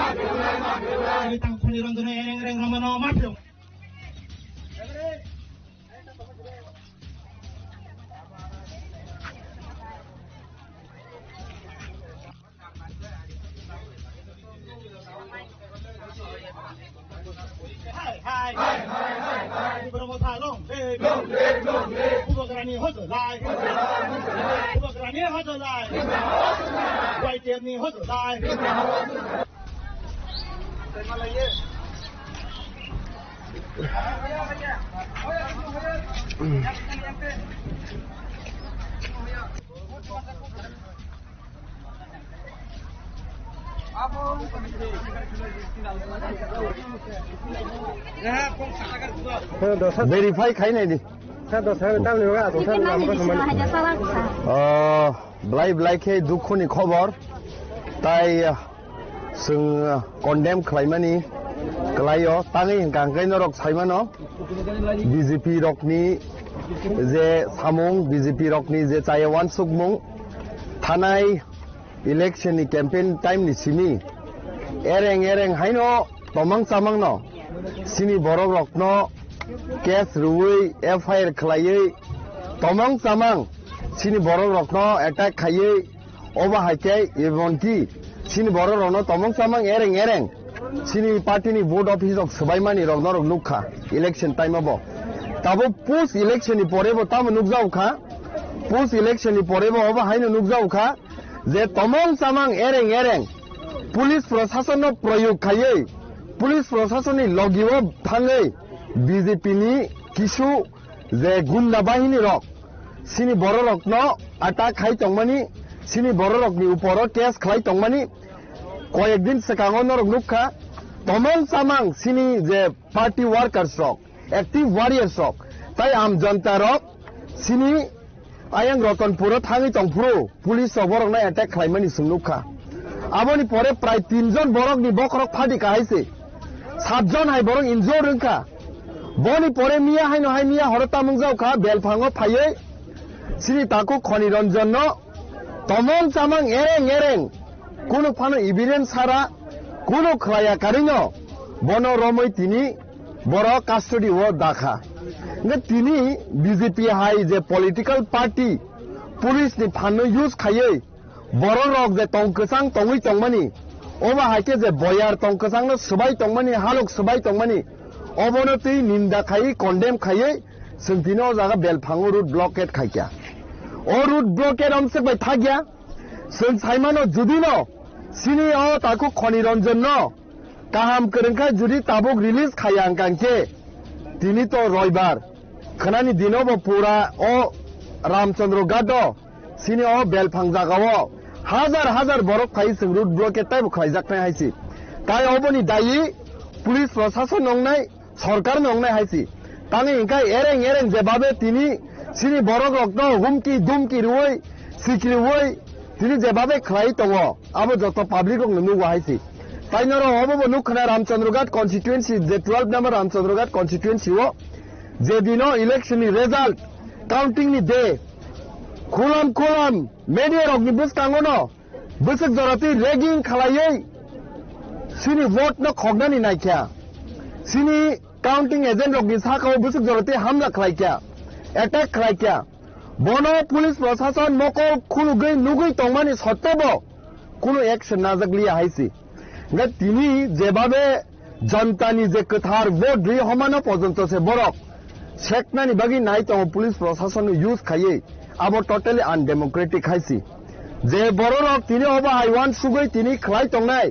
Ini tang poni rong dunia reng mana mapiong. Hai. Promote long leg. Ubagrani hot lai. Quay tiền ni hot lai. Verify खाई नहीं दी ब्लाइ के दुखुनि खबर ताई जों condemn खालामनानै गलायो ताङै गांगै नरक साइमानो BJP रकनि जे सामुं BJP रकनि जे चायवान सुकमुं थानाय इलेक्शननि कैम्पेन टाइमनि सिमी एरें हायनो तमां चामांनो सिनि बरक रकनो केस रुवै एफआईआर खालायै तमां चामां सिनि बरक रकनो एटाक खायै अबा हायकै एबनकि सिनि बरक रकनो तमां चामां एरें sini party ni vote office of sebaimani rok norok nukha election time abo tabo post election ni pore bo tam nukjau kha post election ni pore bo oba haino nukjau kha je tomong samang ereng police proshashan no proyog khaye police proshashan ni logiwo thangai BJP ni kisu je gunda bahini rok sini boro rok no attack khai tongmani sini boro rok ni uporo case khlai tongmani কয়েকদিন সেকাঙ্গন rock নুখা তমং সামাং সিনি যে party workers rock active warriors rock তাই আম জনতা rock সিনি আয়াং Ratanpur থাঙি তংপুরো police বরক না attack খাইমানি সুনুখা আবনি পরে প্রায় 3 জন বরক নি বকরক ফাটি কাহাইছে 7 জন high বরক ইনজোর রংখা বনি পরে মিয়া হাই নহাই মিয়া হরতা মংজাও খা বেলফাঙ্গ ফাইয়ে সিনি তাকো খনিরঞ্জন ন তমং সামাং এরেং কোনো ফানো ইভিডেন্স ছাড়া কোনো খায়া কারিনো বন রমই তিনি বড় কাস্টডি ও দেখা তিনি বিজেপি হাই যে পলিটিক্যাল পার্টি পুলিশ নি ফানো ইউজ খাইয়ে বড় রক যে টংকসাং টঙই টংমানি ওবা হাইকে যে বয়ার টংকসাং ন সবাই টংমানি হালক সবাই টংমানি অবনতি নিন্দা খাই কন্ডেম খাইয়ে সিনতিনো জায়গা বেলফাঙ্গ রুট ব্লকেট খাইয়া ও রুট ব্লকেট অংশে বাই থাকিয়া जों साइमानो जुदि न सिनि अ ताको खनिरंजन न काहाम करंखा जुदि ताबुक रिलीज खायां कांके तिनि तो रविवार खनानि दिनो बो पूरा ओ रामचंद्र गादो सिनि अ बेलफांग जागावो हाजार बरक खाइ जों रुट ब्लकेट टाइप खाइजाकनाय हाइसि ताय अबनि दायि पुलिस प्रशासन नंनाय सरकार नंनाय हाइसि तानि इंका एरें जेबाबे तिनि सिनि बरक रक्तो हुमकी दुमकी रुय सिक्रि रुय তিনি যেভাবে খাই দङ আবো যত পাবলিক নুগো হাইছি তাইনর হবো নুখনা রামচন্দ্রঘাট কনস্টিটুয়েন্সি যে 12 নম্বর রামচন্দ্রঘাট কনস্টিটুয়েন্সি ও যে দিনো ইলেকশন রেজাল্ট কাউন্টিং নি দে খুলাম মেডিয়া রগনি বুসকাঙ্গো ন বুসক জরাতি রেগিং খালাयै সিনি ভোট ন খগনানি নাইখ্যা সিনি কাউন্টিং এজেন্ট রগনি সাকাও বুসক জরাতি হামলা খালাইখ্যা অ্যাটাক খালাইখ্যা বন পুলিশ প্রশাসন মকো খুলুগৈ নুগৈ টংমানি সত্তব কোনো অ্যাকশন নাজাগলিয়া হাইছি তিনি যেভাবে জনতানি যে কথার ভোট দিয়ে সমানো পর্যন্ত সে বরক শেখনানি বাগি নাই তো পুলিশ প্রশাসন ইউজ খাইয়ে আবো টোটালি আনডেমোক্রেটিক হাইছি যে বড়রক তিনি হবা আইওয়ান সুগৈ তিনি খাই টংনাই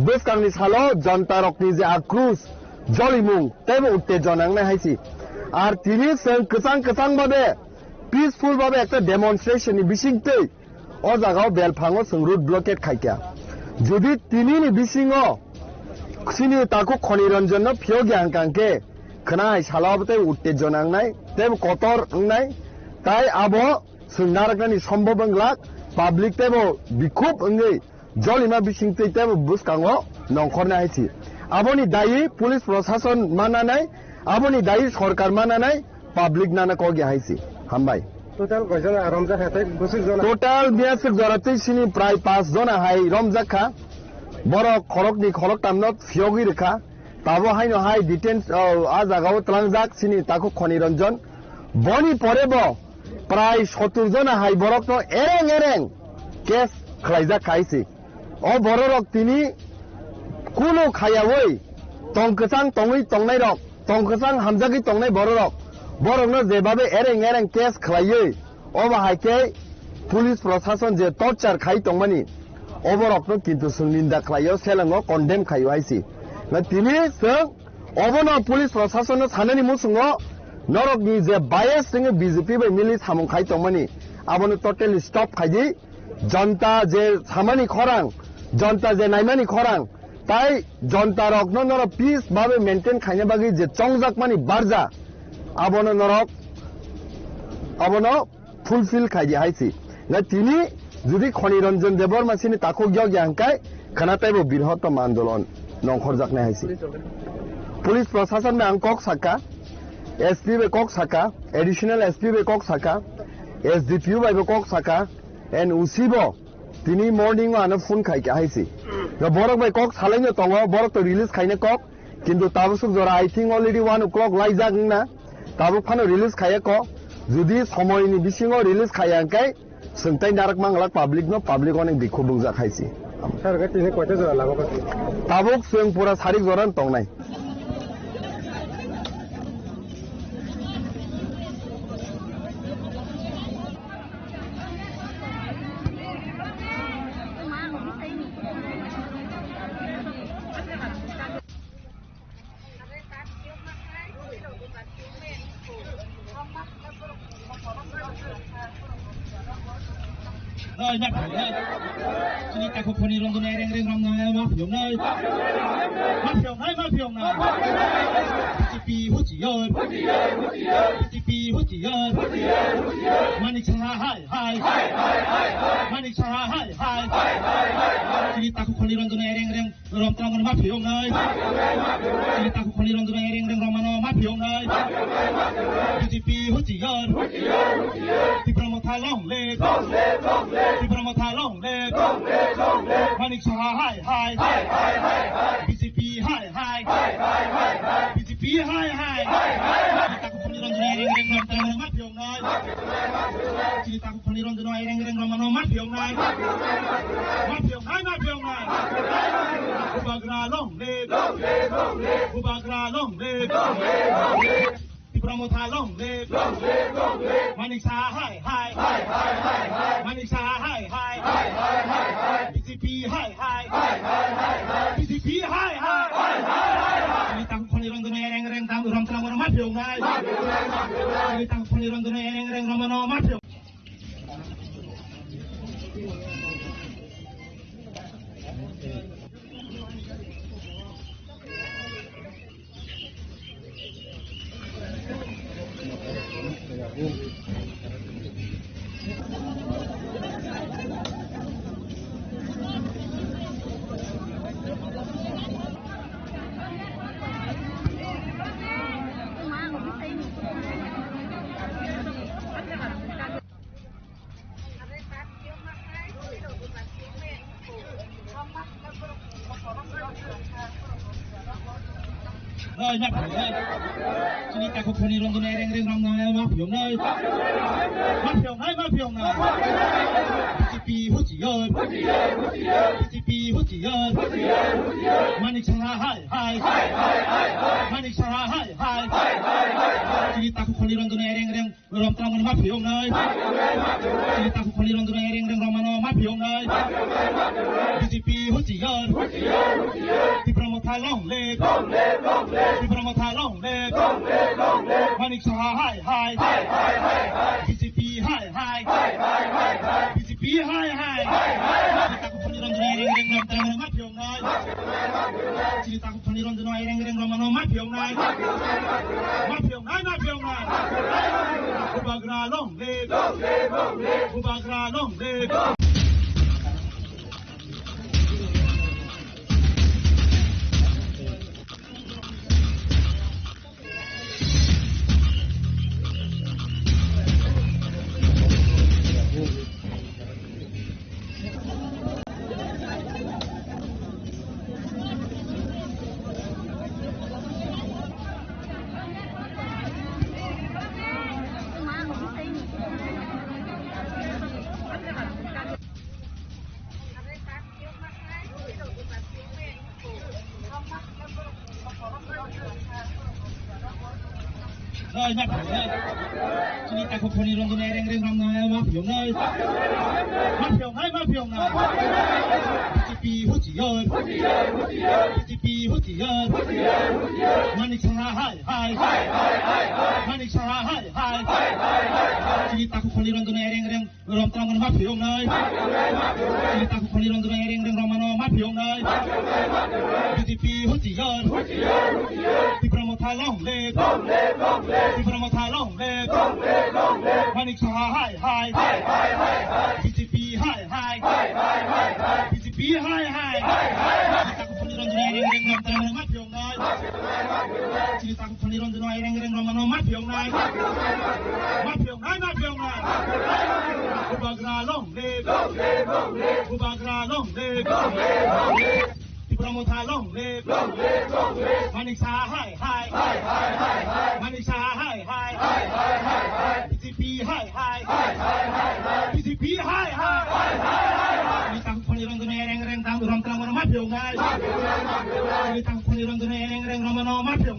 বসকাংনি সালো জনতা রকনি যে আক্রোশ জলিমুং তেব উত্তেজনাংনাই হাইছি আর তিনি কসাং ভাবে পিসফুল ভাবে একটা ডেমনস্ট্রেশন বিশিংতে ও জায়গাও বেলফাঙ্গো जों রুট ব্লকেট খাইকা যদি তিনি নি বিশিংও সিনি তাকো খনিরঞ্জন ফিও গ্যাংকাংকে খনাই সালাবতে উত্তেজনাংনাই তেব কতর নাই তাই আবো সুনারকানি সম্ভবংলাক পাবলিক তেব বিক্ষোভ অঙ্গৈ জলিমা বিশিংতে তেব বুসকাঙ্গো নংখরনা হাইছি আবনি দায়ী পুলিশ প্রশাসন মানানাই আবনি দায়ী সরকার মানানাই পাবলিক নানা কগে হাইছি হামবাই টোটাল কয়জন রমজা খাতে বসিক জন টোটাল বিয়াসক জরাতে সিনি প্রায় 5 জন হাই রমজাখা বড় খরকনি খরক তামনত ফিয়গি রেখা তাবো হাইনো হাই ডিটেন্স আ জাগাও ত্লাংজাক সিনি তাকো খনিরঞ্জন বনি পরেব প্রায় 70 জন হাই বরক ন এরেং কেস খাইজা খাইছে ও বড়রক তিনি কোনো খায়াওই টংকসাং টঙই টংনাই রক টংকসাং হামজাগি টংনাই বড়রক বরং যেভাবে এরেং কেস খাইয়ে অবা হাইকে পুলিশ প্রশাসন যে টর্চার খাই টংমানি অবরক কিন্তু নিন্দা খাইও সেলাঙ্গ কন্ডেম খাইও হাইছি তিনি অবন পুলিশ প্রশাসন সানানি মুসুঙ্গ নরকনি যে বায়াস जोङो বিজেপি বাই মিলি সামং খাই টংমানি আবনো টোটালি স্টপ খাইদি জনতা যে সামানি খরাং জনতা যে নাইমানি খরাং তাই জনতা রক নর পিস ভাবে মেইনটেইন খাইনে বাগি যে চংজাক মানি বারজা আবনো নরক আবনো ফুলফিল খাইদি হাইছি তিনি যদি খনিরঞ্জন দেবর মাসিনি তাকো গ্যাংকাই খানাতাইবো বৃহত্তম আন্দোলন নংখরজাকনাই হাইছি পুলিশ প্রশাসন মে আংকক সাকা एसपी बे कॉक साका एडिशनल एसपी बे कॉक साका एसडीपीयू बाय बे कॉक साका एन उसीबो तिनी मॉर्निंग आनो फोन खाइके हाइसी द बरक बाय कॉक सालाइनो तंग बरक तो रिलीज खाइने कॉक किंतु ताबसुक जरा आई थिंक ऑलरेडी 1 o'clock लाइजागना ताबो फानो रिलीज खाइए क जुदि समयनि बिसिङो रिलीज खायांकाय सोंथाय नारक मांगला पाब्लिक नो पाब्लिक अनेक बिखौ बुंजा खाइसी Harga ini kuatnya sudah lama kok. Tabuk yang pura sarik zoran tong nai. Rồi nhặt thử đây. Sini takut phoni rong tu nereng reng ram na ma phiong nơi. Ma phiong này. Tipi hút chỉ ơi. Tipi hút chỉ ơi. Mani cha hai. Mani cha hai. Sini takut phoni rong tu nereng reng ram tu ma phiong nơi. Sini takut phoni rong tu nereng reng ram ma phiong nơi. Tipi hút chỉ ơi. Tipi promo tha long le. Di promo tha long le. Manik cha hai. BCP hai. BCP hai. Kita ku peniron dunia reng ram tangan mat piong nai. Kita ku peniron dunia reng ram mat piong nai. Mat piong nai. Ubagra long le. Ubagra long le. Di promo tha long le. Manik cha hai. Manik cha hai. BCP hai. BCP hai. Ini tang peniron dunia reng tang ram tangan mat piong nai. Ini tang peniron dunia reng ram mat piong. Rồi nhặt thử đây. Sini takut phoni rong tu nereng ram na ma phiong nơi. Ma phiong này. Tipi hút chỉ ơi. Tipi hút chỉ ơi. Mani cha hai. Mani cha hai. Sini takut phoni rong tu nereng ram tu ma phiong nơi. Sini takut phoni rong tu nereng ram ma phiong nơi. Tipi hút chỉ ơi. Tipi promo tha long le. Di promo tha long le. Manik cha hai. BCP hai. BCP hai. Kita ku peniron dunia reng ram tangan mat piong nai. Kita ku peniron dunia reng ram mat piong nai. Mat piong nai. Ubagra long le. Ubagra long le. Rồi nhặt thử đây. Sini takut phoni rong tu nereng ram na ma phiong nơi. Ma phiong này. Tipi hút chỉ ơi. Tipi hút chỉ ơi. Manik cha hai. Manik cha hai. Sini takut phoni rong tu nereng ram tangan ma phiong nơi. Sini takut phoni rong tu nereng ram ma phiong nơi. Tipi hút chỉ ơi. Tipi promo tha long le. Di promo tha long le. Manik cha hai. BCP hai. BCP hai. Kita ku peniron dunia reng ram tangan mat piong nai. Kita ku peniron dunia reng ram mat piong nai. Ma phiong nai. Ubagra long le. Ubagra long le. Di promo tha long le. Manik cha hai. Manik cha hai. BCP hai. BCP hai. Ini tang peniron dunia reng tang mafia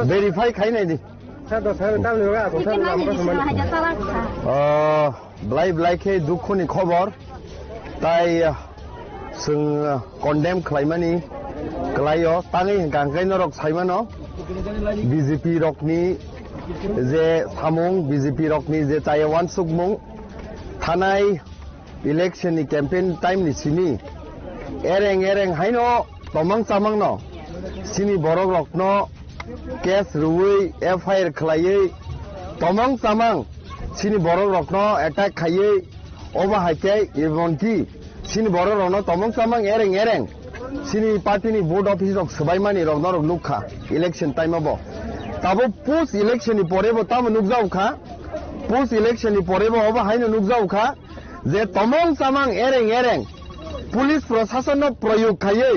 verify खाई नहीं दी ब्लाइ ब्लाइखे दुखुनि खबर ताई जों condemn खालामनानै गलायो ताङै गांगाय नरक साइमानो BJP रकनि जे सामुं BJP रकनि जे Taiwan सुकमुं थानाय इलेक्शननि campaign टाइमनि सिनि एरें एरें हायनो तमंग चामंगनो सिनि बरक रकनो केस रुई एफआईआर खलायै तमंग चामंग सिनि बरक रकनो अटैक खायै ओबा हाइके इबनकी सिनि बरक रकनो तमंग चामंग एरें एरें सिनि पार्टीनि बोर्ड ऑफिस रक सबायमानि रकनो रक नुखा इलेक्शन टाइम अब ताबो पोस्ट इलेक्शननि परेबो ताबो नुजाउखा पोस्ट इलेक्शननि परेबो ओबा हायनो नुजाउखा जे तमंग चामंग एरें एरें पुलिस प्रशासन प्रयोग खायै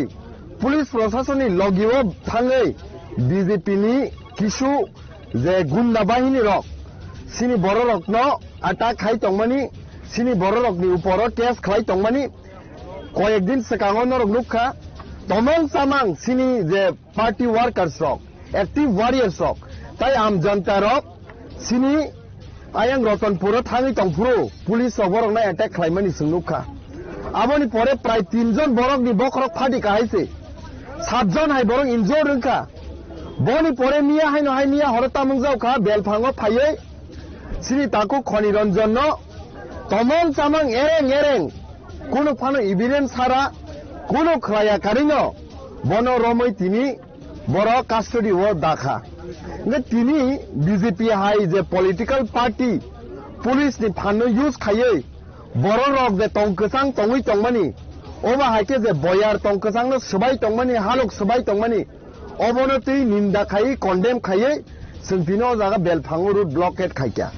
पुलिस प्रशासन लगिओ थाङै बीजेपी नि किसु जे गुंडा बाहिनी रक सिनि बर रकनो अटैक खाई तंगमानी सिनि बर रकनि ऊपर केस खाई तंगमानी कयेक दिन सिगाङाव नरक नुखा तमंग चामंग सिनि जे पार्टी वर्कर्स रक एक्टिव वारियर्स रक ताई आम जनता रक सिनि आयं रतनपुर थाङै तंगपुरो पुलिस रकनो अटैक खालामनानै सोंनुखा आबोनि परे प्राय 3 जन बरकनि बखरक फाटी काहायसे 7 जन हाय बरक इन्जर रोंखा बनि परे मिया हायनो हाय मिया हरता मंगजाउखा बेलफाङो फायै सिनि ताकु खनि रंजन तमंग चामंग एरें एरें कोनो फानो एविडेंस सारा कोनो खलाया कारिनो बनो रमै तिनि बर कास्टडी वो दाखा ने तिनि बीजेपी हाय जे पॉलिटिकल पार्टी पुलिस नि फानो यूज खायै बर रक जे तंगकसां तंगै तंगमानि ओबा हायके जे बयार तंगकसांनो सबाय तंगमानि हालक सबाय तंगमानि अबनति निंदा खायै कन्डेम खायै जों दिनो जागा बेलफाङो रूट ब्लॉकेट खायक्या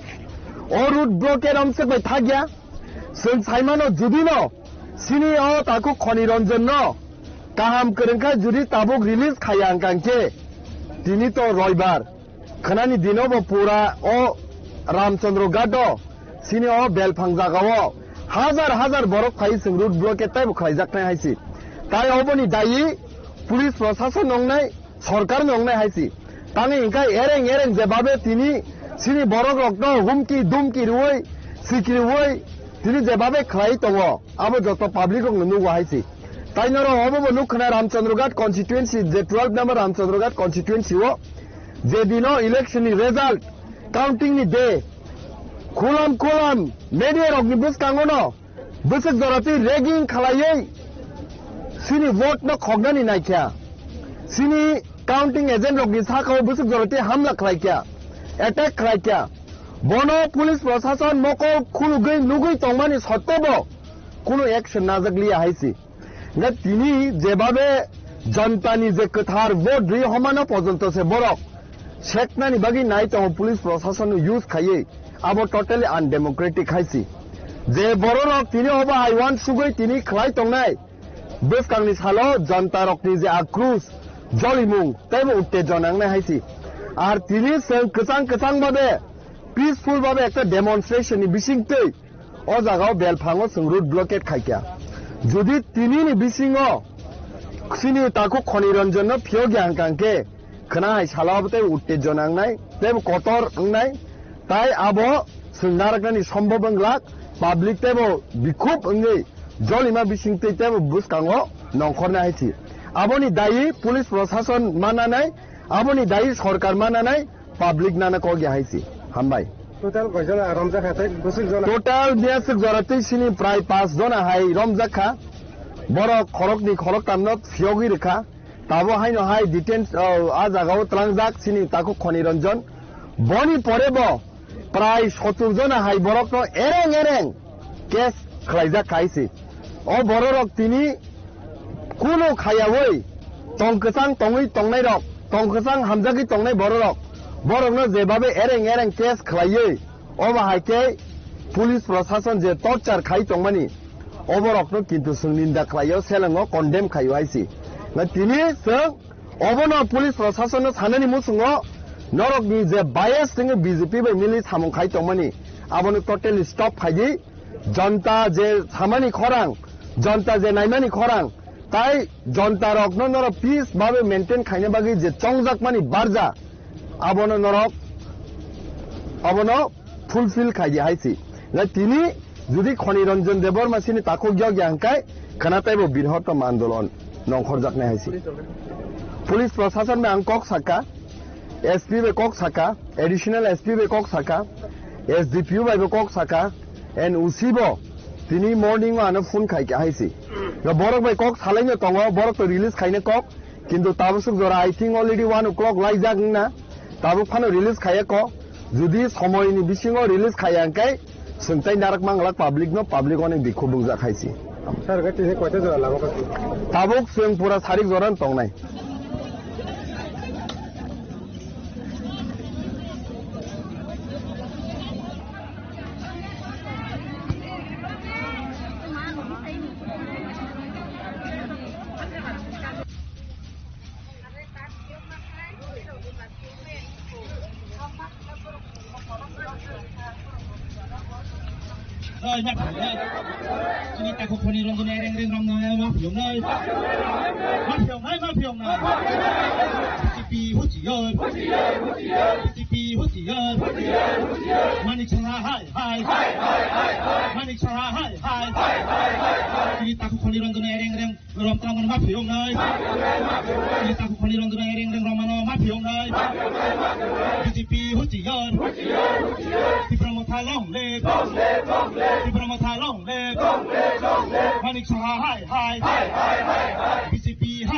ओ रूट ब्लॉकेट हमसे बाय थाग्या जों साइमानो जुदिनो सिनि ओ ताकु खनि रंजन न काहाम करंखा जुदि ताबुक रिलीज खाया कांके दिनि तो रविवार खनानि दिनो बो पूरा ओ रामचंद्र गाडो सिनि ओ बेलफाङ जागाओ हाजार हाजार बरक खाई जों रूट ब्लॉकेट ताइब खायजाकनाय हायसि ताइ अबनि दायि पुलिस प्रशासन नंनाय सरकार नंनाय हायसि तानि इंका एरें एरें जेबाबे तिनि सिनि बरक रकनो हुमकी दुमकी रुई सिकि रुई तिनि जेबाबे खाई तंगो आबो जतो पब्लिक रक नुवा हायसि ताइनरो अबो नुखना रामचंद्रघाट कन्स्टिट्युएन्सी जे 12 नंबर रामचंद्रघाट कन्स्टिट्युएन्सी वो जे दिनो इलेक्शन नि रिजल्ट काउंटिंग नि डे खुलाम खुलाम मेडिया रकनि बुसकांगोनो बुसक जराति रेगिं खालायै सिनि वोट न खगनानि नायख्या सिनि काउंटिंग एजेंट रकनि साखाव बुसक जराति हमला खालायख्या अटैक खालायख्या बनो पुलिस प्रशासन मको खुलुगै नुगै तंगमानि सत्तबो कोनो एक्शन नाजागलिया हायसि ना तिनि जेबाबे जनतानि जे कथार वोट रि हमानो पर्यन्त से बरक सेकनानि बागि नाय तंग पुलिस प्रशासन यूज खायै आबो टोटली अनडेमोक्रेटिक हायसि जे बरक तिनि होबा हाइवान सुगै तिनि खलाय तंगनाय बुसकांनि सालो जनता रकनि जे आक्रोश जलिमुं तैबो उत्तेजनांनाय हायसि आर तिनि जों कसां कसां बाबे पीसफुल बाबे एक डेमनस्ट्रेशन नि बिसिंगतै ओ जागाव बेलफाङो जों रूट ब्लॉकेट खायक्या जुदि तिनिनि बिसिङो सिनि ताकु खनि रंजन फियोग्या कांके खनाय सालाबते उत्तेजनांनाय तैबो कतर अंनाय ताई आबो सोंनारकनि सम्भव अंगलाक पाब्लिक तैबो बिखुब अंगै जलिमा बिसिंगतै तैबो बुसकाङो नंखरना हायसि आबोनि दायि पुलिस प्रशासन मानानाय आबोनि दायि सरकार मानानाय पाब्लिक नाना कगया हायसि हामबाय टोटल कयजना रमजाखाथै बुसुक जना टोटल बेसुक जरातै सिनि प्राय 5 जना हाय रमजाखा बर खरकनि खरक तामनो फियोगि रेखा তাবো হাইনো হাই ডিটেন্স আ জাগাও ত্রাংজাক সিনি তাকো খনিরঞ্জন বনি পরেব প্রায় 70 জন হাই বরক এরেং কেস খাইজা খাইছি ও বড়রক তিনি কোনো খাইয়াবই টংকসাং টঙই টংনাই রক টংকসাং হামজাকি টংনাই বড়রক বরকনো যেভাবে এরেং কেস খাইয়ে ও বাহাইকে পুলিশ প্রশাসন যে টর্চার খাই টংমানি অবরকনো কিন্তু जों निन्दा खायो सेलङो कन्डेम खायो आइसि তিনি जों अबनो पुलिस प्रशासन साननि मुसुङो नरकनि जे बायस जों बीजेपी बाय मिलि सामं खाय टंमानि आबनो टोटली स्टप खायि जनता जे सामानि खरां जनता जे नायमानि खरां ताई जनता रकनो नरक पीस भाबे मेंटेन खायने बागि जे चंगजाक मानि बारजा आबनो नरक अबनो फुलफिल खायि आइसि তিনি যদি খনিরঞ্জন দেবর মাসিনি তাকো গিয়াংকাই খানাতাইবো বৃহত্তম আন্দোলন নংখরজাকনাই হাইছি পুলিশ প্রশাসন মে আংকক সাকা এসপি বে কক সাকা এডিশনাল এসপি বে কক সাকা এসডিপিও বাইবে কক সাকা এন উসিবো তিনি মর্নিং আনো ফোন খাইকে হাইছি বরক বাই কক সালাইনো তङ বরক তো রিলিজ খাইনে কক কিন্তু তাবসুক জরা আই থিং অলরেডি 1 o'clock লাইজাক না তাবু ফানো রিলিজ খাইয়ে ক যদি সময়নি বিসিङो রিলিজ খাইয়াংকাই सोंथाय नारक मांगला पब्लिक नो पब्लिक अनेक दिखौ बुंजा खायसि सर गति से कयता जरा लागो ताबुक जों पुरा सारिक Jaran तंनाय nhắc cho nên ta không phân đi rong này reng rong này mà phiền này PTP hút chỉ ơi PTP hút chỉ ơi mani chara hai mani chara hai cho nên ta không phân đi rong này reng rong này mà phiền này cho nên ta không phân đi rong này reng rong này mà phiền này PTP hút chỉ ơi thì promo thay long lêที่ประมาทลงเล็กมันอีกชาไฮBCPไฮ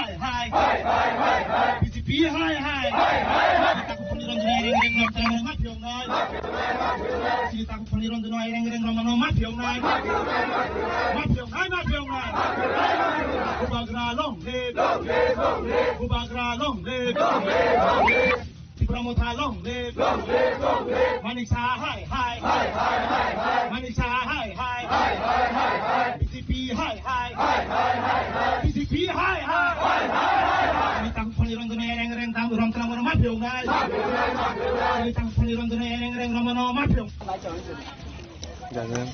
BCPไฮตาคุคนนี้รอนด้วยเร่งแต่มันมาเพียงน้อยที่ตาคุคนนี้รอนด้วยเร่งมันมาเพียงน้อยกูบากราลงเล็กที่ประมาทลงเล็กมันอีกชาไฮมันอีกชาไฮBCPไฮBCPไฮมีตังคนนี้รอนตัวนี้เร่งตังรอนตังมันมาเพียงได้มีตังคนนี้รอนตัวนี้เร่งมันมาเพียงอย่างนั้น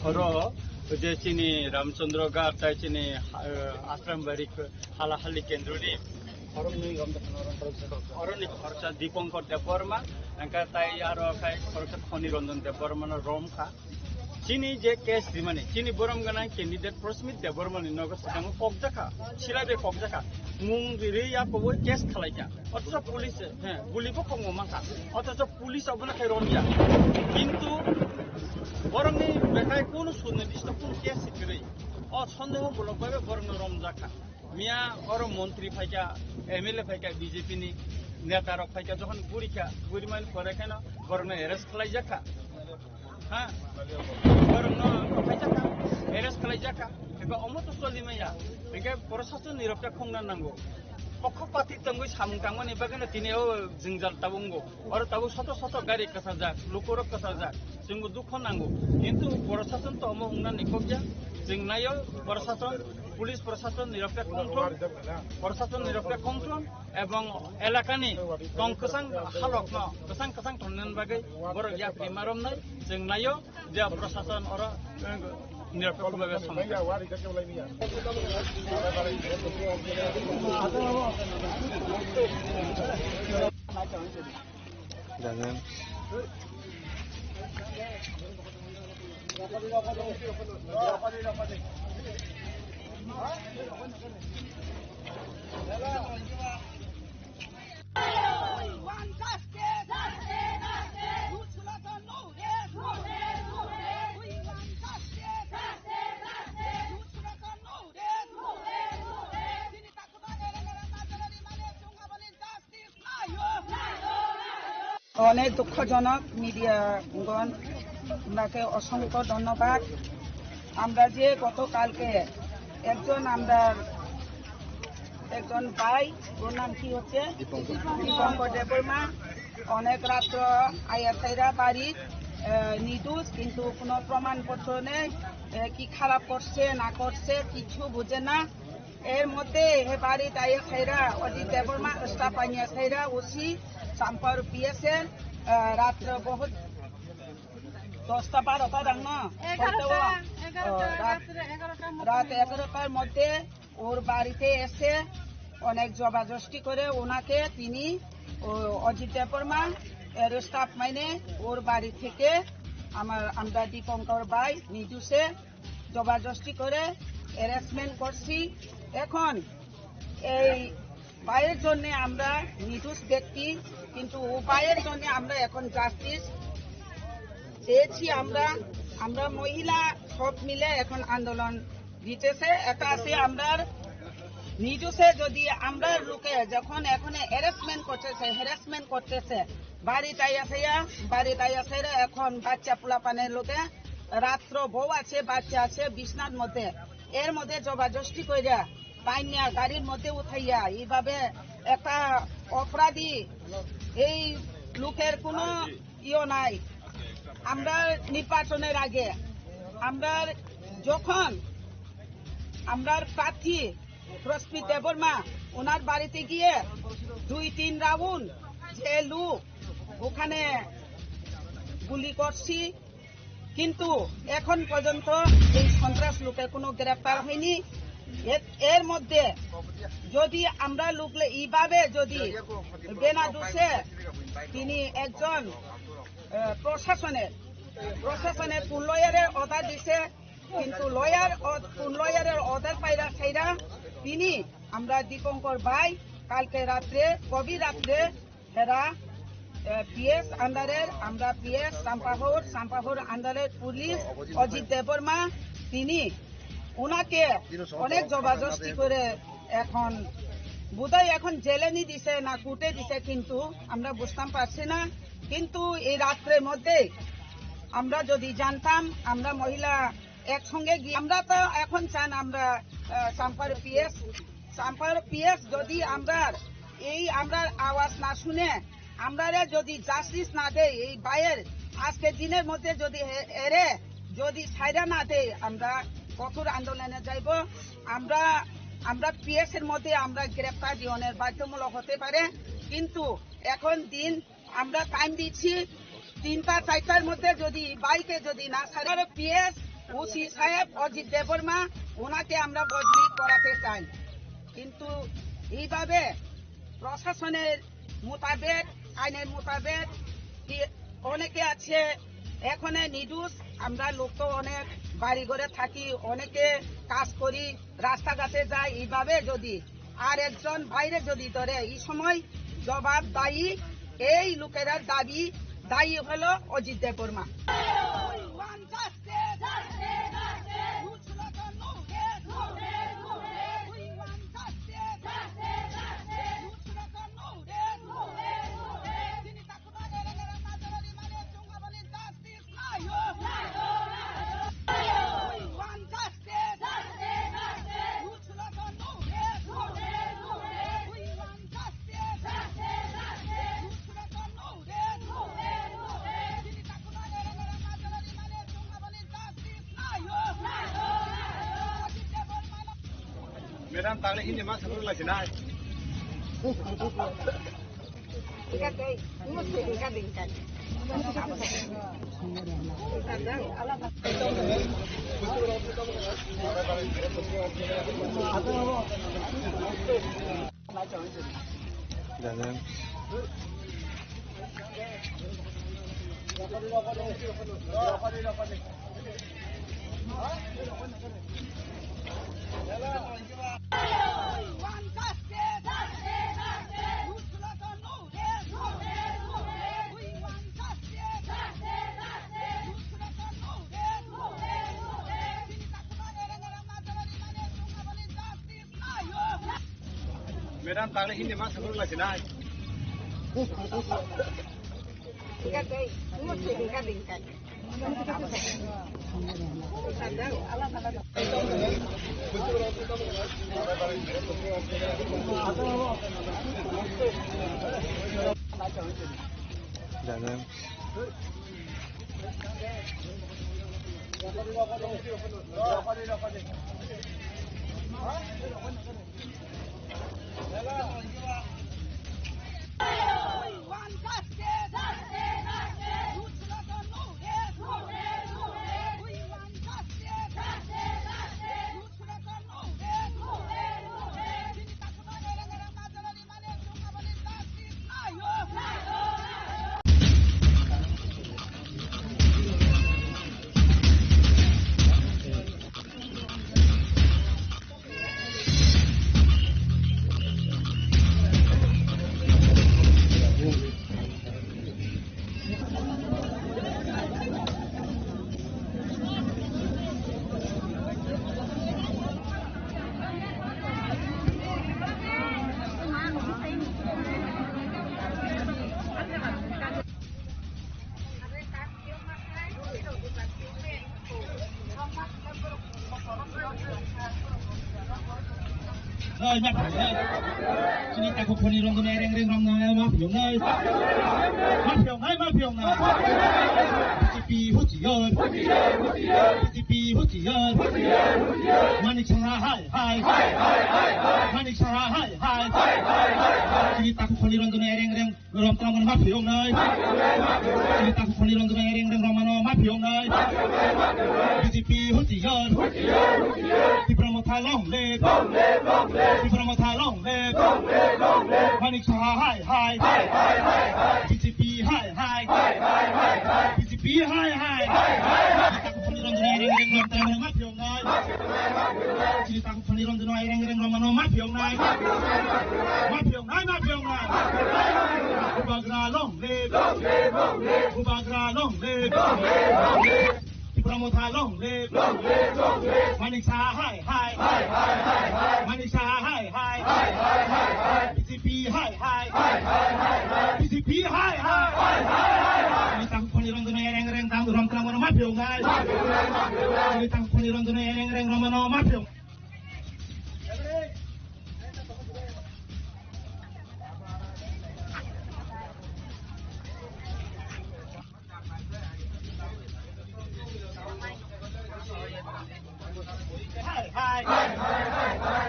हरो जे चिनी रामचंद्र गार ताई चिनी आश्रमबारी हालाहाली केन्द्रनि अरनि खर्चा दीपंकर देवबर्मा अंका ताई आरो खाय खर्चा खनिरंजन देवबर्मा रोमखा चिनी जे केस दिमाने चिनी बरम गना कैंडिडेट प्रस्मित देवबर्मानि नगर सिगां कबजाखा सिलाबे कबजाखा मुं रिया पबो केस खालायका अथच पुलिस गुलिबो खंगो माखा अथच पुलिस अबना खायरनिया किन्तु बरमनि बेखाय कोन सुनिर्दिष्ट कोन केस सिकरै अ सन्देहमूलक भाबे बरम रमजाखा मिया और मंत्री फाइका एमएलए फाइका बीजेपी नि नेता रक फाइका जखन गुरिखा गुरिमान फरायखाना बरम arrest खालायजाखा ha borong no kaijaka eres kalaijaka eko omoto solimaya eke prosason niropta khongna nango পক্ষপাতি তঙ্গই সামুংটাংমান এবাগানে তিনিও জিংজাল তাবুঙ্গো আর তাবু শত শত গাড়ি কাছা যাক লোকরক কাছা যাক जोंबो दुख नांगौ किन्तु प्रशासन तो अमो हुंना निकबजा जों नायो प्रशासन पुलिस प्रशासन निरपेक्ष कंट्रोल प्रशासन निरपेक्ष कंट्रोल एवं एलाकानि कंकसां हालक कसां कसां थनन बागै बर या बेमारम नाय जों नायो जे प्रशासन और निरपेक्ष भाबे समस्या jangan অনেক দুঃখজনক মিডিয়াগণ আপনাকে অসংখ্য ধন্যবাদ। আমরা যে গতকালকে একজন ভাই ওর নাম কি হচ্ছে দীপঙ্কর দেববর্মা অনেক রাত্র আয়াসাইরা বাড়ি নির্দোষ কিন্তু কোনো প্রমাণপত্র নেই কি খারাপ করছে না করছে কিছু বুঝে না এর মধ্যে হে বাড়িতে আয়াসাইরা অজিত দেববর্মা স্টাফ আইয়াসাইরা ওসি চাম্পার পিএসএ রাত্র বহুত 10টা 12টা রাত 11টার মধ্যে ওর বাড়িতে এসে অনেক জবাজস্তি করে ওনাকে তিনি অজিত দেববর্মা এর স্টাফ মাইনে ওর বাড়ি থেকে আমরা দীপঙ্কর ভাই নির্দোষে জবাজস্তি করে হ্যারাসমেন্ট করছি। এখন এই ভাইয়ের জন্য আমরা নির্দোষ ব্যক্তি কিন্তু ও ভাইয়ের জন্য আমরা এখন জাস্টিস চেয়েছি। আমরা মহিলা সব মিলে এখন আন্দোলন দিতেছে এটা আছে আমরা নির্দোষে যদি আমরা লোকে যখন এখন হ্যারাসমেন্ট করতেছে বাড়িতে আইয়াছে এখন বাচ্চা পোলাপানের লোকে রাত্র বউ আছে বাচ্চা আছে বিছনার মধ্যে এর মধ্যে জবাজস্তি কইরা পাইনিয়া গাড়ির মধ্যে উঠাইয়া এইভাবে একটা অপরাধী এই লোকের কোনো নাই। আমরা নির্বাচনের আগে যখন আমরা প্রার্থী প্রস্মিত দেববর্মা ওনার বাড়িতে গিয়ে 2-3 রাউন্ড যে লোক ওখানে গুলি করছি কিন্তু এখন পর্যন্ত এই সন্ত্রাস লোকের কোনো গ্রেফতার হয়নি। এর মধ্যে যদি আমরা লোকলে এইভাবে যদি বেনা দোষে তিনি একজন প্রশাসনের কোন লয়ারের অর্ডার দিছে কিন্তু লয়ারের অর্ডার পাইরা সেইরা তিনি আমরা দীপঙ্কর ভাই কালকে রাত্রে গভীর রাত্রে এরা পিএস আন্ডারের আমরা পিএস সাম্পাহর আন্ডারের পুলিশ অজিত দেববর্মা তিনি ওনাকে অনেক জবাজস্তি করে এখন বোধহয় এখন জেলে নি দিছে না কোর্টে দিছে কিন্তু আমরা বুঝতাম পারছি না। কিন্তু এই রাত্রের মধ্যে আমরা যদি জানতাম আমরা মহিলা একসঙ্গে গিয়ে আমরা তো এখন চান আমরা সাম্পার পিএস যদি আমরা আওয়াজ না শুনে আমরা যদি জাস্টিস না দেয় এই ভাইয়ের আজকে দিনের মধ্যে যদি যদি ছাইরা না দেয় আমরা কঠোর আন্দোলনে যাইব। আমরা পিএস এর মধ্যে আমরা গ্রেফতার জীবনের বাধ্যমূলক হতে পারে কিন্তু এখন দিন আমরা টাইম দিচ্ছি 3টা-4টার মধ্যে যদি বাইকে যদি না ছাড়ে পিএস ওসি সাহেব অজিত দেববর্মা ওনাকে আমরা বদলি করাতে চাই কিন্তু এইভাবে প্রশাসনের মোতাবেক আইনের মোতাবেক অনেকে আছে এখন নির্দোষ আমরা লোক তো অনেক বাড়ি ঘরে থাকি অনেকে কাজ করি রাস্তাঘাটে যাই এইভাবে যদি আর একজন বাইরে যদি ধরে এই সময় জবাব দায়ী এই লোকেরা দায়ী হলো Ajit Debbarma. Medan tagle ini mas sebelum lagi naik. Medan tagle ini mas sebelum lagi naik. ơi nhặt ơi cho nên ta cũng phần đi rong cái này reng rong này mà phiền ơi mà phiền này PCP hút gì ơi PCP hút gì ơi mani chang hai mani chang hai cho nên ta cũng phần đi rong cái này reng rong tao mà phiền ơi cho nên ta cũng phần đi rong cái này reng rong mà phiền ơi PCP hút gì ơi thì promo thay long lênที่พระมาทาล่องเล็บมานิชาไฮPCPไฮPCPไฮตักคนรองเรงรองแต่มาเพียงนายที่ตักคนรองแต่เรงรองมันมาเพียงนายอุบากราล่องเล็บที่พระมาทาล่องเล็บมานิชาไฮPCPไฮPCPไฮนี่ตั้งคนรองตัวเรงตั้งรองกลางมันมาเพียงไงนี่ตั้งคนรองตัวเรงรองมันมาเพียง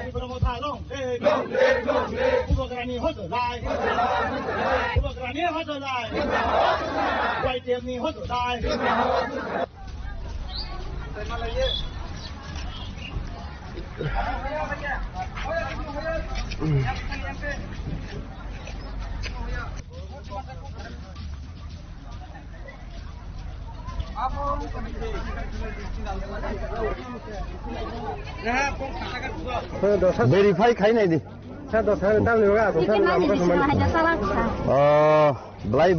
ที่พระมาทาล่องเล็บผู้ประกาศนี้เขาจะได้ไว้เตรียมนี้เขาจะได้भेरिफाई खाई नहीं दी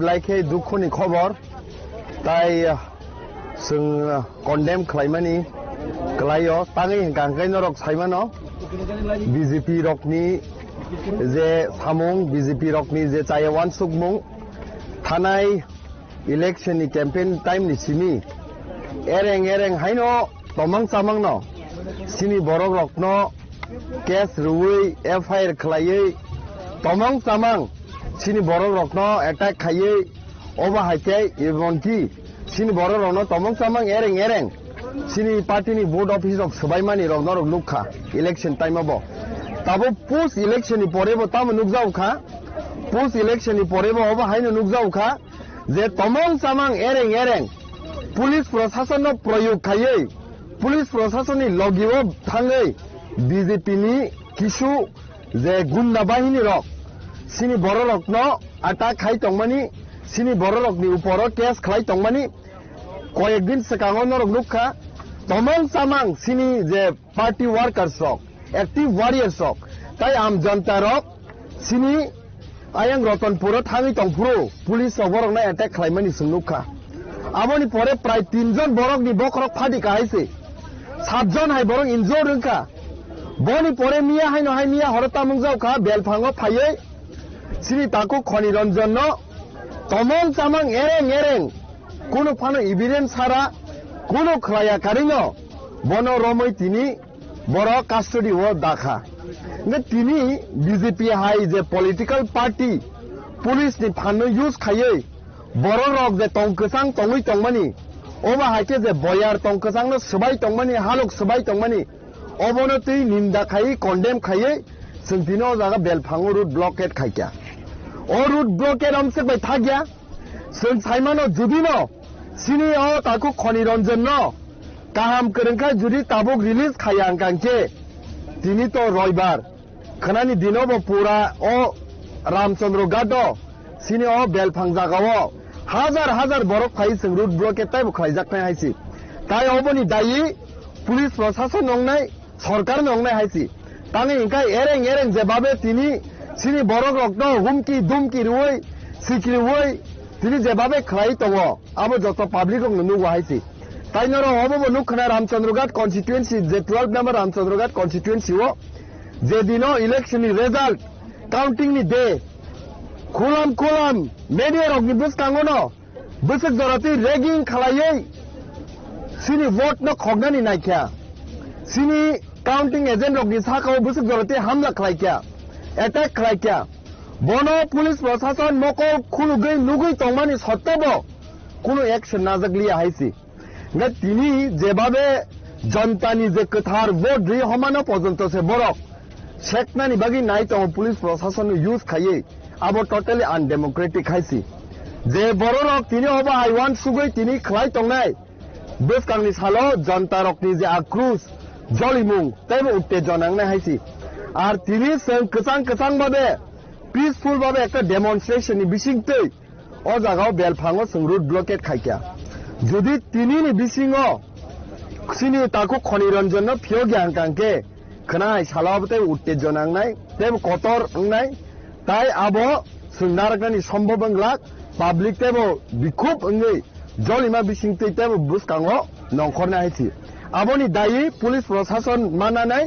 ब्लाइ के दुखुनि खबर ताई जों condemn खालामनानै गलायो ताङै गांगाय नरक साइमानो BJP रकनि जे सामुं BJP रकनि जे चायवान सुकमुं थानाय इलेक्शन कैंपेन टाइम नि सिमी एरें हाइनो तमंग चामंग न सिनी बरक रकनो केस रुई एफआईआर खलायै तमंग चामंग सिनी बरक रकनो अटैक खायै ओबा हाइते इबनकी सिनी बरक रकनो Tamang चामंग एरें sini party ni vote office rok sabai mani rok norok nukha election time abo tabo post election ni pore bo tamo nukjau kha post election ni pore bo obo haino nukjau kha je tomong samang ereng police proshashan no proyog khayei police proshashan ni logiwo thangai BJP ni kisu je gunda bahini rok sini boro rok no attack khai tongmani sini boro rok ni uporo case khlai tongmani কয়েকদিন সেকাঙ্গ নরক নুখা তমং সামাং সিনি যে party workers rock active warriors rock তাই আম জনতা rock সিনি আয়াং Ratanpur থাঙি তংপুরো police বরক না attack খাইমানি সুনুখা আবনি পরে প্রায় 3 জন বরক নি বকরক ফাদি কাহাইছে 7 জন high বরক ইনজোর রংকা বনি পরে মিয়া হাই নহাই মিয়া হরতা মুংজাওখা বেলফাঙ্গ ফাইয়ে সিনি তাকো খনি রঞ্জন ন তমং সামাং এরেং কোনো ফানো ইভিডেন্স ছাড়া কোনো খায়া কারিনো বন রমই তিনি বড় কাস্টডি ও দেখা তিনি বিজেপি হাই যে পলিটিক্যাল পার্টি পুলিশ নি ফানো ইউজ খাইয়ে বড় রক যে টংকসাং টংই টংমানি ওবা হাইকে যে বয়ার টংকসাং ন সবাই টংমানি হালক সবাই টংমানি অবনতি নিন্দা খাই কন্ডেম খাইয়ে সিনতিনো জায়গা বেলফাঙ্গো রুট ব্লকেট খাইয়া ও রুট ব্লকেট আমসে বাই থাকিয়া जों साइमानो जुदि न सिनि अ ताकु खनि रंजन न काहाम करंखा जुदि ताबुक रिलीज खाया अंकांके तिनि तो रविवार खनानि दिनो ब पूरा अ रामचंद्र गादो सिनि अ बेलफांग जागाव हाजार बरक फाइ जों रुट ब्लकेट ताइ खाइजाकनाय हाइसि ताइ अबनि दायि पुलिस प्रशासन नंनाय सरकार नंनाय हाइसि तानि इंका एरें जेबाबे तिनि सिनि बरक रक्न हुमकी दुमकी रुय सिकरि रुय তিনি যেভাবে খাই দङ আবো যত পাবলিক নুনুগো হাইছি তাই নর হবো নুখনা রামচন্দ্রঘাট কনস্টিটুয়েন্সি যে 12 নাম্বার রামচন্দ্রঘাট কনস্টিটুয়েন্সি ও যে দিনো ইলেকশন নি রেজাল্ট কাউন্টিং নি দে খুলাম মিডিয়া রক নি বুসকাঙ্গো ন বুসক জরাতি রেগিং খালাयै সিনি ভোট ন খগনানি নাইখ্যা সিনি কাউন্টিং এজেন্ট রক নি সাকাও বুসক জরাতি হামলা খালাইখ্যা অ্যাটাক খালাইখ্যা বন পুলিশ প্রশাসন মকল খুলুগৈ নুগৈ তংমানি সত্তব কোনো অ্যাকশন নাজাগলিয়া হাইছি না তিনি যেভাবে জনতানি যে কথার ভোট রি হমানো পর্যন্ত সে বরক শেখনানি বাগি নাই তো পুলিশ প্রশাসন ইউজ খাইয়ে আবো টোটালি আনডেমোক্রেটিক হাইছি যে বড়রক তিনি হবা আইওয়ান সুগৈ তিনি খাই তংনাই বেসকাংনি সালো জনতা রকনি যে আক্রোশ জলিমুং তাইবো উত্তেজনাংনাই হাইছি আর তিনি কসাং ভাবে পিসফুল ভাবে একটা ডেমনস্ট্রেশন বিশিংতে ও জায়গাও বেলফাঙ্গো जों রুট ব্লকেট খাইকা যদি তিনি নি বিশিংও সিনি তাকো খনি রঞ্জন ফিয়োগি আংকাংকে খনাই সালাবতে উত্তেজনাংনাই তেব কতর নাই তাই আবো সুনারগানি সম্ভবংলাক পাবলিক তেব বিক্ষোভ অঙ্গই জলিমা বিশিংতে তেব বুসকাঙ্গো নংখরনা হাইছি আবনি দায়ী পুলিশ প্রশাসন মানানাই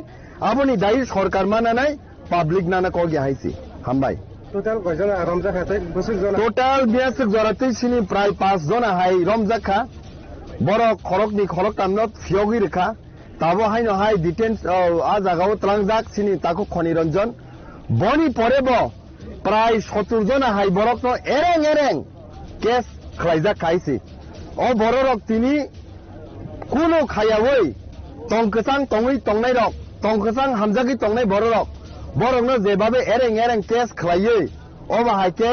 আবনি দায়ী সরকার মানানাই পাবলিক নানা কগি হাইছি হামবাই টোটাল কয়জন রমজাখাতে বসুক জন টোটাল বিয়াসক জরাতে সিনি প্রায় 5 জন হাই রমজাখা বড় খরকনি খরক তামনত ফিয়োগি রেখা তাবো হাইনো হাই ডিটেন্স আ জাগাও ত্রাংজাক সিনি তাকো খনি রঞ্জন বনি পরেব প্রায় 70 জন হাই বরক ন এরেং কেস খাইজা খাইছি ও বড় রক তিনি কোনো খায়াওই টংকসাং টংই টংনাই রক টংকসাং হামজাগি টংনাই বড় রক বরং যেভাবে এরেং কেস খাইয়ে অবাহাইকে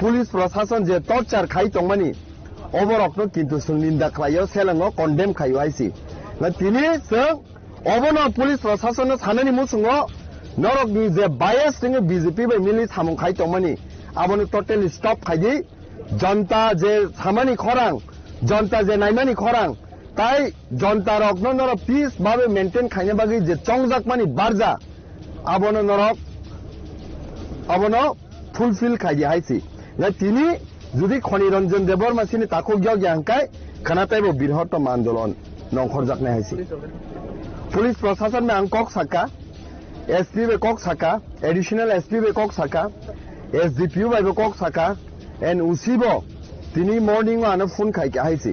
পুলিশ প্রশাসন যে টর্চার খাই তংমানি অবরক কিন্তু जों নিন্দা খাইयो সেলাঙ্গো কন্ডেম খাইयो আইছি তিনি जों অবন পুলিশ প্রশাসন সানানি মুসুঙ্গো নরকনি যে বায়াস जों বিজেপি বাই মিলি সামং খাই তংমানি আবনো টোটালি স্টপ খাইদি জনতা যে সামানি খরাং জনতা যে নাইমানি খরাং তাই জনতা রকন নর পিস ভাবে মেইনটেইন খাইনে বাগি যে চংজাক মানি বারজা আবনো নরক আবনো ফুলফিল খাইদি হাইছি তিনি যদি খনি রঞ্জন দেবর মাসিনি তাকো গিয়া আংকাই খানাতাইবো বৃহত্তম আন্দোলন নংখরজাকনাই হাইছি পুলিশ প্রশাসন মে আংকক সাকা एसपी बे कॉक साका एडिशनल एसपी बे कॉक साका एसडीपीओ बे कॉक साका एन उसीबो तिनी मॉर्निंग आनो फोन खाइके हाइसी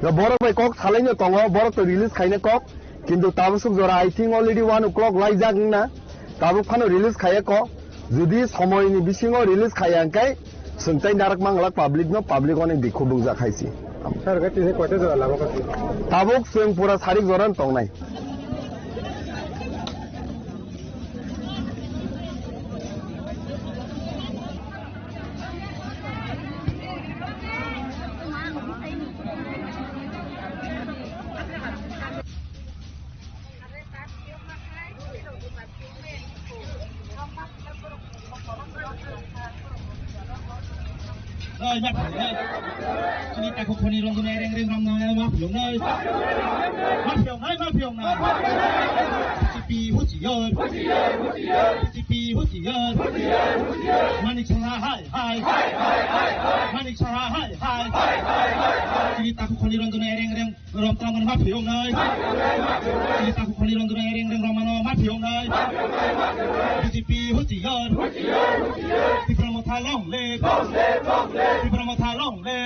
द बरो बे कॉक सालाइनो तंगो बरो तो रिलीज खाइने कॉक किंतु ताबुसुक जरा आई थिंक ऑलरेडी 1 o'clock लाई जागना ताबु फानो रिलीज खाये को जुदि समयनि बिसिङो रिलीज खायांकाय सोंथाय नारक मांगला पाब्लिक नो पाब्लिक अने बिखौ बुंजा खाइसी Sar ga tine kote jora lama kasi. Tabuk sing pura sarik joran tongnai. Rồi nhặt này. Ini tak kau ni rong reng reng ram nang ma phiong này. Ma phiong này ma phiong này. Pi hu chi yo. Pi hu chi yo. Mani chang hai hai. Mani chang hai hai. Ini tak kau ni rong reng reng ram tang ma phiong này. Ini tak kau ni rong reng reng ram ma phiong này. Pi hu chi yo. Pi promo tha long le. Pi promo tha long le.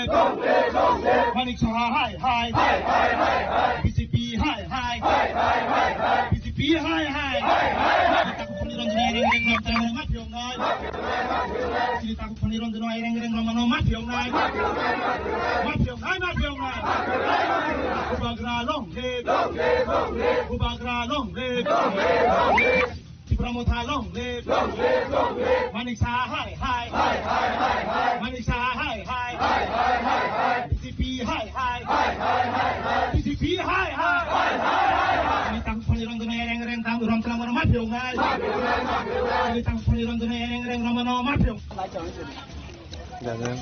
Mani chang hai hai. BCP hai hai. BCP hai hai. Kita ku poni rong reng reng ram tang ma phiong này. Kita ku poni rong reng reng ram ma phiong này. Ma phiong hai ma phiong này. Ubagra long le. Ubagra long le. Promo tha long le. Mani cha hai hai. Mani cha hai hai. BCP hai hai. BCP hai hai. Ini tang poni rong reng reng tang ram tang ma phiong này. Ini tang poni rong reng reng ram ma phiong. Dạ vâng.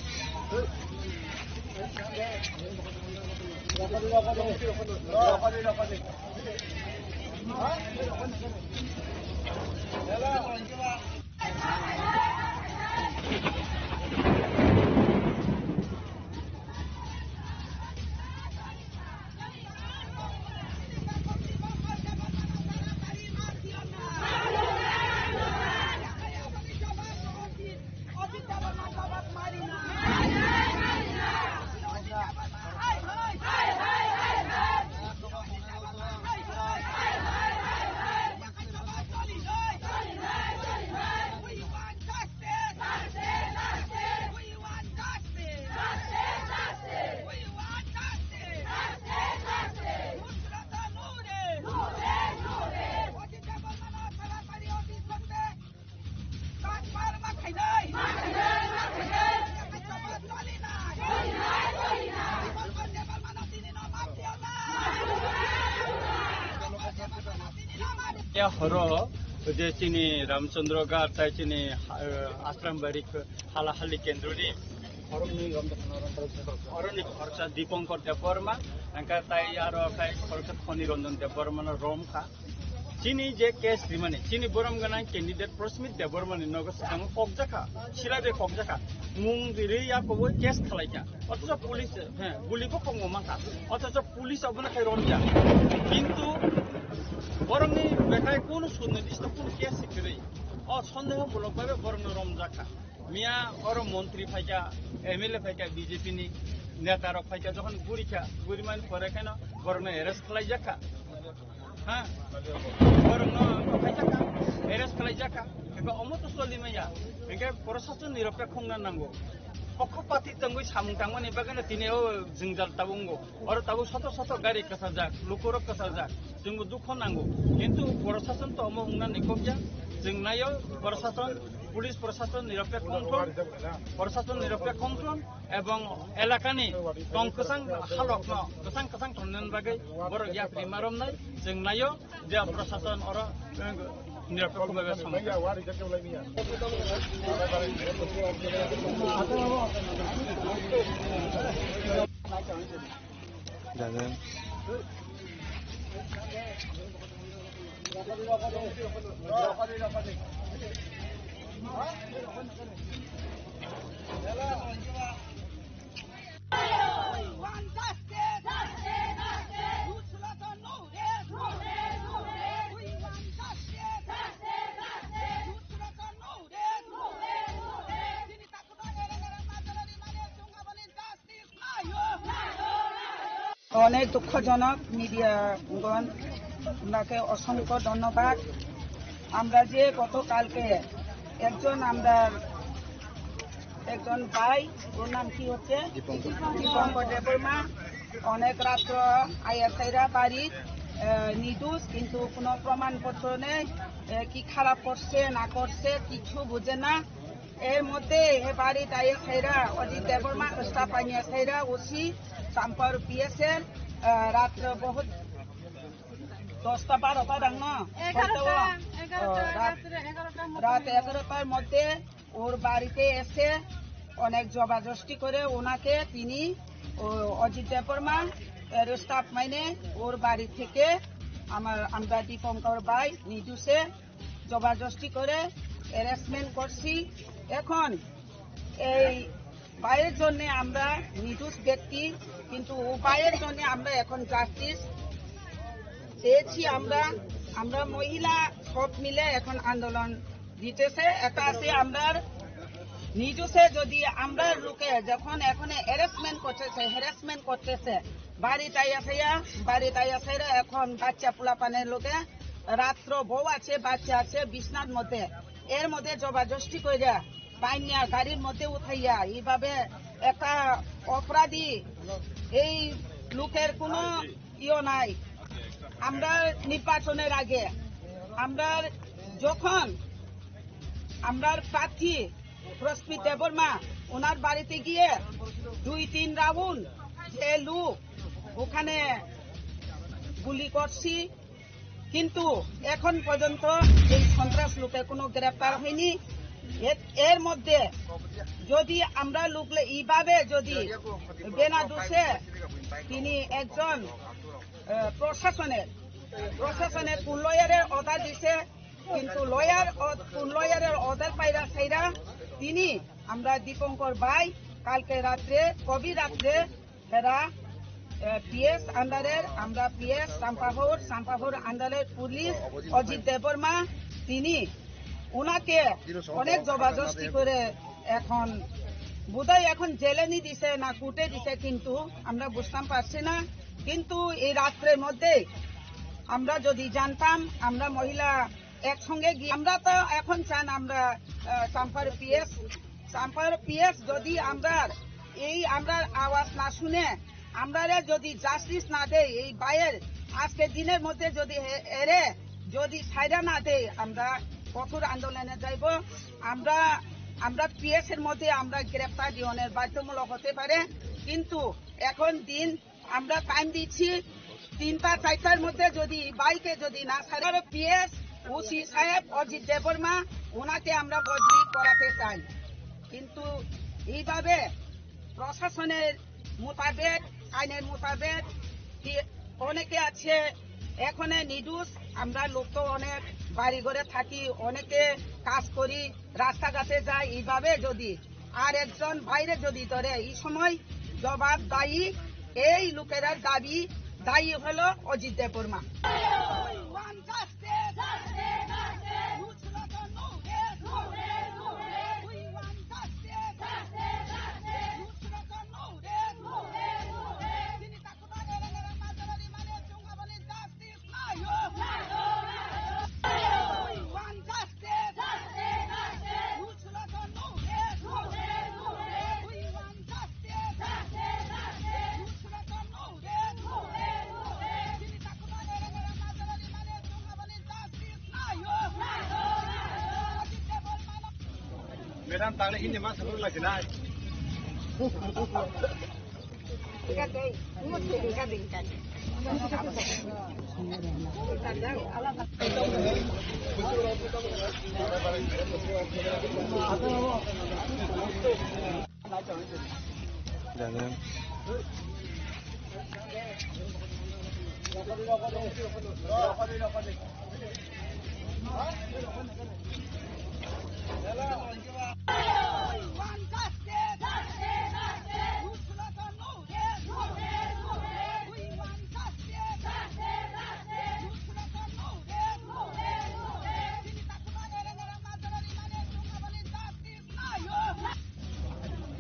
Ya horo je chini Ramchandra Gar tai chini ashram bari hala hali kendruni oroni khorcha Dipankar Deborma angka tai aro kai khorcha Khoni Ranjan Deborma na rom kha chini je case rimane chini boram gana candidate Prasmit Deborma ni nogo sang kokjaka sirabe kokjaka mung diri ya ko case khalaika অথচ police হ্যাঁ গুলি কো কম মাকা অথচ police abuna kai ronja কিন্তু বরংনি বেটায় কোন সুনির্দিষ্ট কোন কেস শিখরে সন্দেহমূলকভাবে বরং রমজাখা মিয়া অর মন্ত্রী ফাইকা এমএলএ ফাইকা বিজেপি নি নেতারক ফাইকা যখন গুরিমান পরে কেন বরং এরেস্ট খালাই যাকা হ্যাঁ বরং ফাইকা এরেস্ট খালাই যাকা এবা অমত সলিমাইয়া বেগে প্রশাসন নিরপেক্ষ নাঙ্গো পক্ষপাতি তঙ্গই সামুংতাংমান এবাগানে তিনিও জিংজাল তাবুঙ্গো আর তাবু শত শত গাড়ি কাছা যাক লোকরক কাছা যাক जोंबो दुख नांगौ किन्तु प्रशासन तो अमो हुंना निकबजा जोंनायाव प्रशासन पुलिस प्रशासन निरपेक्ष कंट्रोल एवं एलाकानि टंकसां हालक न कसां थनन बागै बर या प्रिमारमनाय जोंनायाव जे प्रशासन और निरपेक्ष भाबे जागोन অনেক দুঃখজনক মিডিয়াগণ আপনাকে অসংখ্য ধন্যবাদ। আমরা যে গতকালকে একজন আমরা একজন ভাই, ওর নাম কি হচ্ছে দীপঙ্কর দেববর্মা, অনেক রাত্র আইএসআইরা বাড়ি নির্দোষ, কিন্তু কোনো প্রমাণপত্র নেই, কি খারাপ করছে না করছে কিছু বুঝে না। এর মধ্যে এ বাড়িতে আইএসআইরা অজিত দেববর্মা স্টাফ আইএসআইরা ওসি চাম্পার পিএসএল রাত্র বহুত 10টা 12টা দাং না রাত 11টার মধ্যে ওর বাড়িতে এসে অনেক জবরদস্তি করে ওনাকে তিনি অজিত দেববর্মা এর স্টাফ মাইনে ওর বাড়ি থেকে আমরা দীপঙ্কর ভাই নির্দোষে জবরদস্তি করে হ্যারাসমেন্ট করছি। এখন এই ভাইয়ের জন্য আমরা নির্দোষ ব্যক্তি, কিন্তু ও ভাইয়ের জন্য আমরা এখন জাস্টিস চেয়েছি। আমরা মহিলা সব মিলে এখন আন্দোলন দিতেছে। এটা আছে আমরা নিজে যদি আমরা লোকে যখন এখন হ্যারাসমেন্ট করতেছে বাড়িতে আইয়াছে এখন বাচ্চা পোলাপানের লোকে রাত্র বউ আছে বাচ্চা আছে বিছনার মধ্যে, এর মধ্যে জবরদস্তি কইরা বাইনিয়া গাড়ির মধ্যে উঠাইয়া এইভাবে একটা অপরাধী, এই লোকের কোনো নাই। আমরা নির্বাচনের আগে আমরা যখন আমরা প্রার্থী প্রস্মিত দেববর্মা ওনার বাড়িতে গিয়ে 2-3 রাউন্ড যে লোক ওখানে গুলি করছি, কিন্তু এখন পর্যন্ত এই সন্ত্রাস লোকের কোনো গ্রেপ্তার হয়নি। এর মধ্যে যদি আমরা লোকলে এইভাবে যদি বেনা দোষে তিনি একজন প্রশাসনের কোন লয়ারের অর্ডার দিছে, কিন্তু লয়ারের অর্ডার পাইরা সেইরা তিনি আমরা দীপঙ্কর ভাই কালকে রাত্রে কবি রাত্রে এরা পিএস আন্ডারের আমরা পিএস সাম্পাহর আন্ডারের পুলিশ অজিত দেববর্মা তিনি ওনাকে অনেক জবরদস্তি করে এখন বোধহয় এখন জেলে নি দিছে না কোর্টে দিছে, কিন্তু আমরা বুঝতাম পারছি না। কিন্তু এই রাত্রের মধ্যে আমরা যদি জানতাম আমরা মহিলা একসঙ্গে গিয়ে আমরা তো এখন চান আমরা চাম্পার পিএস যদি আমরা আওয়াজ না শুনে আমরা যদি জাস্টিস না দেয়, এই ভাইয়ের আজকের দিনের মধ্যে যদি ছাইরা না দেয় আমরা কঠোর আন্দোলনে যাইব। আমরা পিএস এর মধ্যে আমরা গ্রেপ্তার জীবনের বাধ্যমূলক হতে পারে, কিন্তু এখন দিন আমরা টাইম দিচ্ছি 3টা-4টার মধ্যে যদি বাইকে যদি না ছাড়ে পিএস ওসি সাহেব অজিত দেববর্মা ওনাকে আমরা বদলি করাতে চাই। কিন্তু এইভাবে প্রশাসনের মোতাবেক আইনের মোতাবেক অনেকে আছে এখানে নির্দোষ, আমরা লোক তো অনেক বাড়ি ঘরে থাকি, অনেকে কাজ করি, রাস্তাঘাটে যাই, এইভাবে যদি আর একজন বাইরে যদি ধরে এই সময় জবাব দায়ী এই লোকেরা দায়ী হলো Ajit Debbarma. Medan tagle hindi mas sabur lagi na.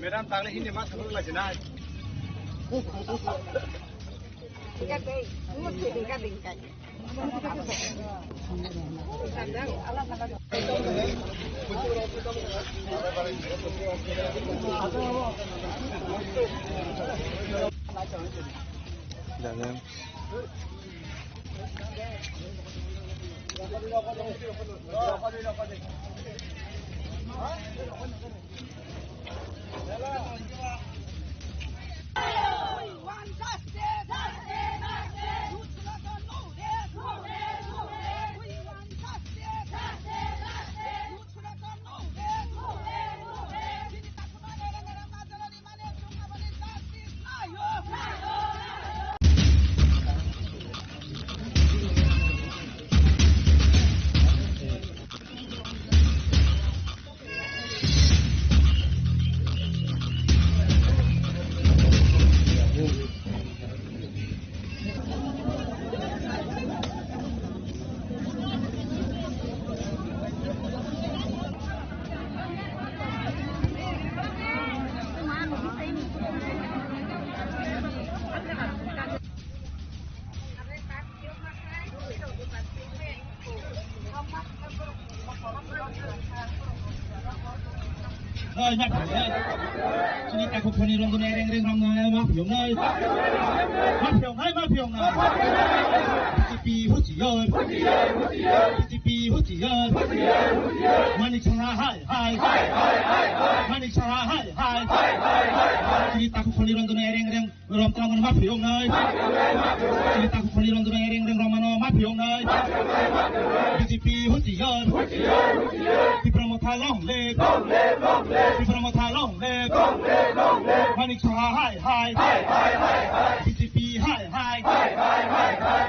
Medan tagle hindi mas sabur lagi na. Alam ơi nhắc ơi cho nên ta không đi rong reng reng rong mà phiền ơi mà phiền này TP hút gì ơi TP hút gì ơi money chả hai money chả hai cho nên ta không đi rong reng rong rong mà phiền này cho nên ta không đi rong reng rong mà phiền này TP hút gì ơi TP promote long leg People want to long leg, money to high, PCP high,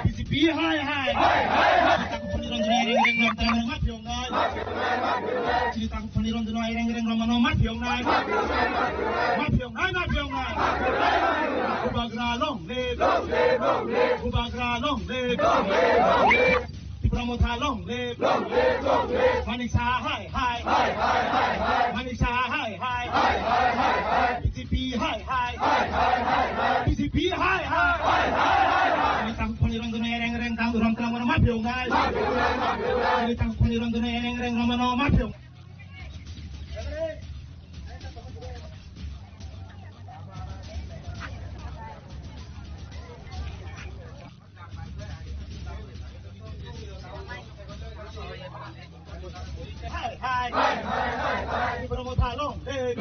PCP high. Kita pun di ronde ring ring mat piong nai. Kita pun di ronde ring ring mano mat piong nai. Ubagra long leg, Promoter long leg, money high, money high, PCP high, PCP high. Ini tang pun irong dunia reng tang duram tang mana mapiong guys. Ini tang pun irong dunia reng mana mapiong. Hi. Promoter long leg.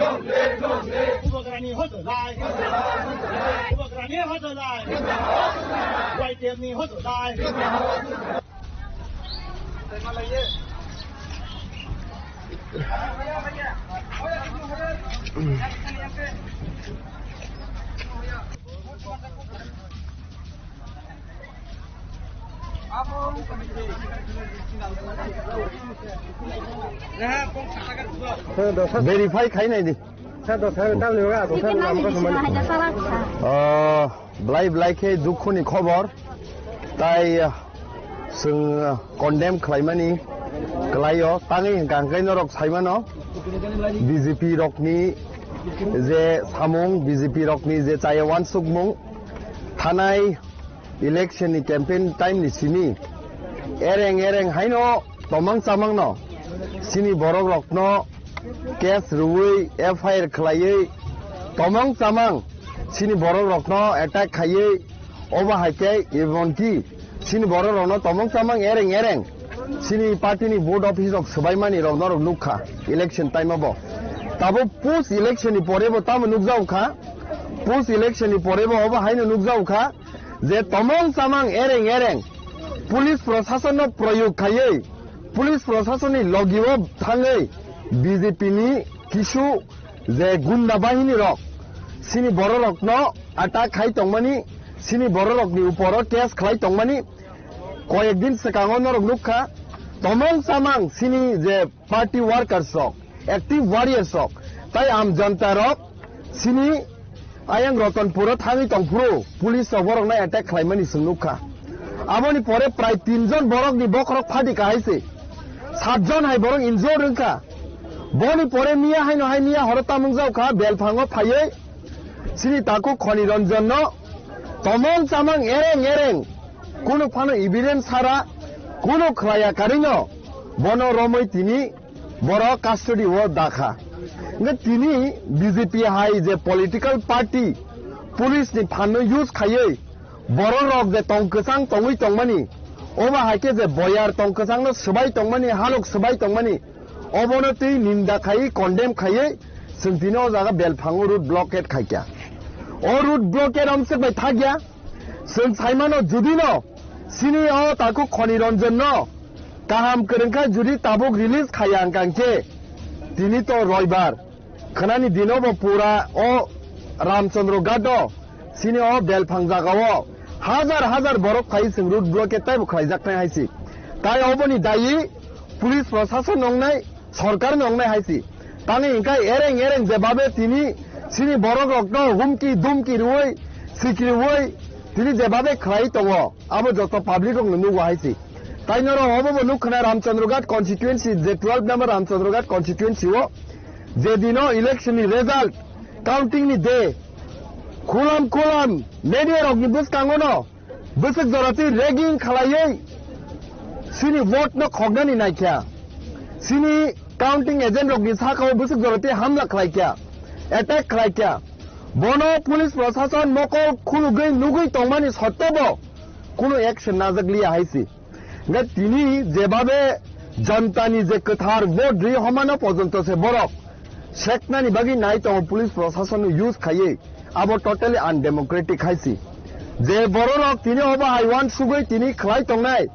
Ubagrani hot line. White tail ni hot line. Verify khai này đi. Blai ke dukhoni khobor tai sung condemn khlaimani klaio tangi gangkai norok saimano BJP rokni je samung BJP rokni je chayawan sukmung thanai election ni campaign time ni sini ereng haino tomang samang no sini borok rokno case ruwi FIR khlaiye tomang samang sini borok rokno attack khaiye oba haike emonki sini borok rokno tomang samang ereng sini party ni board office of sabaimani rokno nukha election time abo tabo post election ni porebo tam nukjau kha post election ni porebo oba haino nukjau kha je tomang samang ereng police proshashan no proyog khaiye police proshashan ni logiwo thangai BJP ni kisu je gunda bahini rok sini borok no attack khai tongmani sini borok ni uporo case khlai tongmani koyekdin sekangon norok nukha tomong samang sini je party workers rok active warriors rok tai am janta rok sini ayang rotonpuro thangi tongpuro police borok na attack khlaimani sunukha amoni pore pray 3 jon borok ni bokrok phadi kahaise 7 jon hai borok injure rungkha boni pore miya haino hai miya horota mungjau kha belphango phaiye sini taku khoni ranjan no tomong samang ereng kuno phano evidence sara kuno khlaya karino bono romoi tini বড় custody ও দেখা তিনি BJP high যে political party police ni Fanon use খাইয়ে বড় rock যে তংকসাং তংই তংমানি ওবা হাইকে যে বয়ার তংকসাং no সবাই তংমানি হালক সবাই তংমানি অবনতি নিন্দা খাই কন্ডেম খাইয়ে जोंथिनो जागा बेलफाङो रुट ब्लकेट खाइया ओ रुट ब्लकेट हमसे बाय थागिया जों साइमानो जुदिनो सिनि ओ ताको खनिरंजन न गाहाम कोरोंखा जुदि ताबुक रिलीज खाया कांके दिनै तो रविबार खनानि दिनाव पुरा ओ रामचंद्र गादो सिनि ओ बेलफाङ जागाव हाजार हाजार बरफ खाइ जों रुट ब्लकेट ताइ खाइजाकनाय हाइसि ताइ अबनि दायि पुलिस प्रशासन नंनाय सरकार नंनाय हाइसि तानि इनका एरें जेबाबे तिनि सिनि बरक रक्नो हुमकी दुमकी रुई सिक्री रुई तिनि जेबाबे खाइ दङ आबो जत पाब्लिक रक नुनु हाइसि ताइनरो अबो नुखना रामचंद्रघाट कन्स्टिट्युएन्सी जे 12 नम्बर रामचंद्रघाट कन्स्टिट्युएन्सी ओ जे दिनो इलेक्शन नि रिजल्ट काउंटिंग नि डे खुलाम मेडिया रक नि बुस कांगनो बुसक जराति रेगिंग खालायै सिनि वोट न खगनानि नायख्या सिनि काउंटिंग एजेंट रक नि साखाव बुसक जराति हमला खालायख्या अटैक खालायख्या बनो पुलिस प्रशासन मको खुलुगै नुगै तंमानि सत्तबो कुनु एक्शन नाजगलिया हाइसि गा तिनि जेबाबे जनतानि जे कथार वोट रि हमानो पर्यन्त से बरक शेखनानि बागि नाय तो पुलिस प्रशासन यूज खायै आबो टोटली अनडेमोक्रेटिक हाइसि जे बरक तिनि होबा हाइवान सुगै तिनि खलाय तंनाय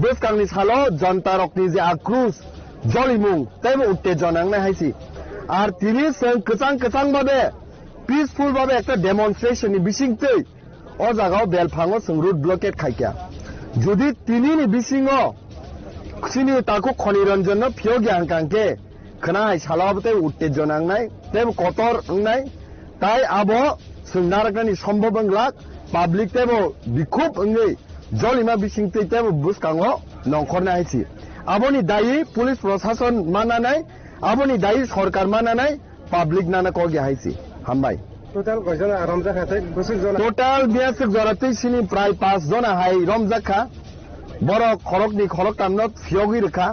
बसकांनि सालो जनता रकनि जे आक्रोश जलिमुं तैबो उत्तेजनांनाय हाइसि आर तिनि जों कचां बाबे पीसफुल बाबे एक डेमनस्ट्रेशन नि बिसिंतै ओ जागाव बेलफाङो जों रुट ब्लकेट खाइया जुदि तिनि बिसिङो सिनि ताको खनिरंजन फियोग्या कांके खनाय सालाबते उत्तेजनांनाय तैबो कतर अंनाय ताइ आबो जों नारकनि सम्भव लाख पाब्लिक तैबो बिखुब अंगै जलिमा बिसिंतै तैबो बुसकाङो नंखरना हाइसि आबोनि दायि पुलिस प्रशासन मानानाय आबोनि दायि सरकार मानानाय पाब्लिक नाना कगे हाइसि हामबाय टोटल गजन रमजाखाथै गुसुक जना टोटल बियासक जरातै सिनि प्राय 5 जना हाय रमजाखा बर खरकनि खरक तामनो फियोगि रखा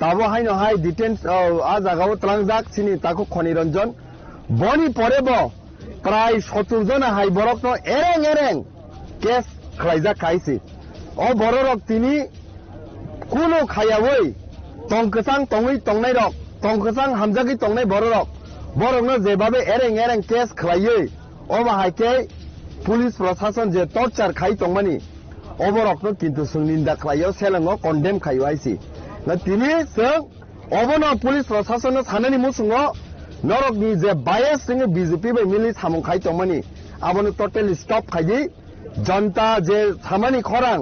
ताबो हायनो हाय डिटेन्स आ जागाव तलांजाक सिनि ताको खनिरंजन बनि परेबो प्राय 70 जना हाय बरकनो एरें केस खलाइजा खाइसि ओ बररक तिनि कुनो खायावै तंकसां तंगै तंनाय रक तंकसां हामजागि तंनाय बररक बरकनो जेबाबे एरें केस खलायै ओ बाहायके पुलिस प्रशासन जे टर्चार खाइ तंमानि अबरकनो किन्तु जों निन्दा खालायो सेलङो कन्डेम खायो आइसि ना तिनि जों अबनो पुलिस प्रशासन साननि मुसुङो नरकनि जे बायस जों बीजेपी बाय मिलि सामं खाइ तंमानि आबनो टोटली स्टप खायि जनता जे सामानि खरां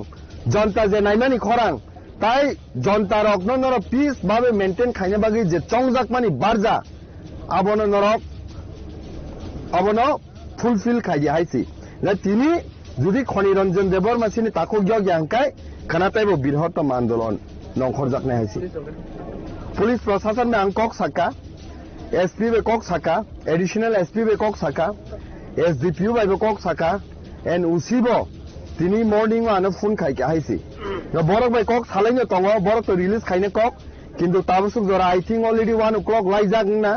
जनता जे नायमानि खरां ताइ जनता रकनो नर पीस बाबे मेंटेन खायनो बागि जे चंगजाकमानि बारजा आबनो नरक आबनो फुलफिल खायि हाइसि ना तिनि जुदि खनिरंजन देवर मासिनि ताको ग्याङ्काय खनाताइबो बृहत्तम आन्दोलन नंखरजाकनाय हाइसि पुलिस प्रशासन में आंकक साका एसपी बे कक साका एडिशनल एसपी बे कक साका एसडीपीओ बाय बे कक साका एन उसिबो तिनि मर्निंग आनो फोन खायके हाइसि ना बरक बाय कक सालायनो तंगो बरक तो रिलीज खायनो कक किन्तु ताबुसुक जरा आई थिंक अलरेडी 1 o'clock लाइजाक ना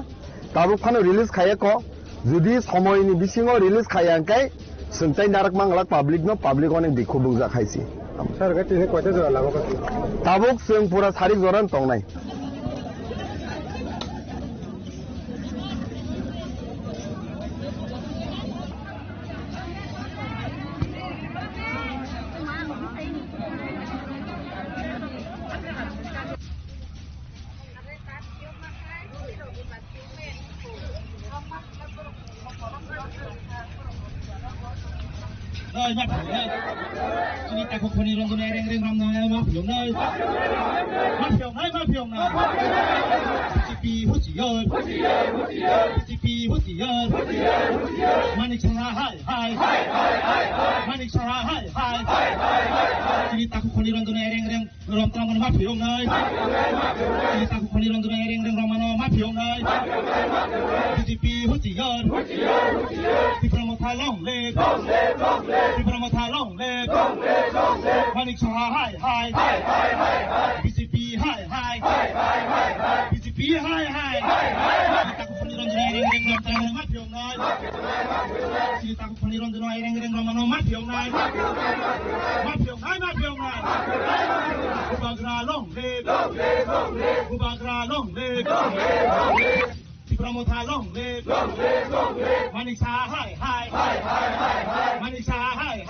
ताबु फानो रिलीज खाये क जुदि समयनि बिसिङो रिलीज खायांकाय सोंथाय नारक मांगला पाब्लिक नो पाब्लिक अनेक बिखौ बुंजा खायसि सर गतिने कयता जरा लाबो ताबुक जों पुरा सारि Jaran तंनाय nhặt ini takut khonironjन ereng ramnaya ma phiong nơi BJP hujian BJP hujian manik saha hai manik saha hai ini takut khonironjन ereng ramnaya ma phiong nơi ini takut khonironjन ereng ramnaya ma phiong nơi BJP hujian Diplomata long leg Diplomata long leg Manik saha hai BJP hai BJP Ramtang Matyongai, Sitang Paniron Ereng Romano Matyongai, Matyongai, Bubagra long live, Bubagra long live, Pramotha long live, Manisha high, Manisha high,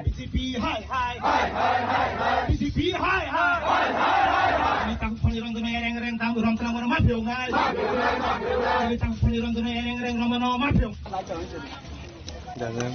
BCP high, BCP high, Sitang Paniron Ereng Tang Ramtang Matyongai, Sitang Paniron Ereng Romano Matyongai. Jangan.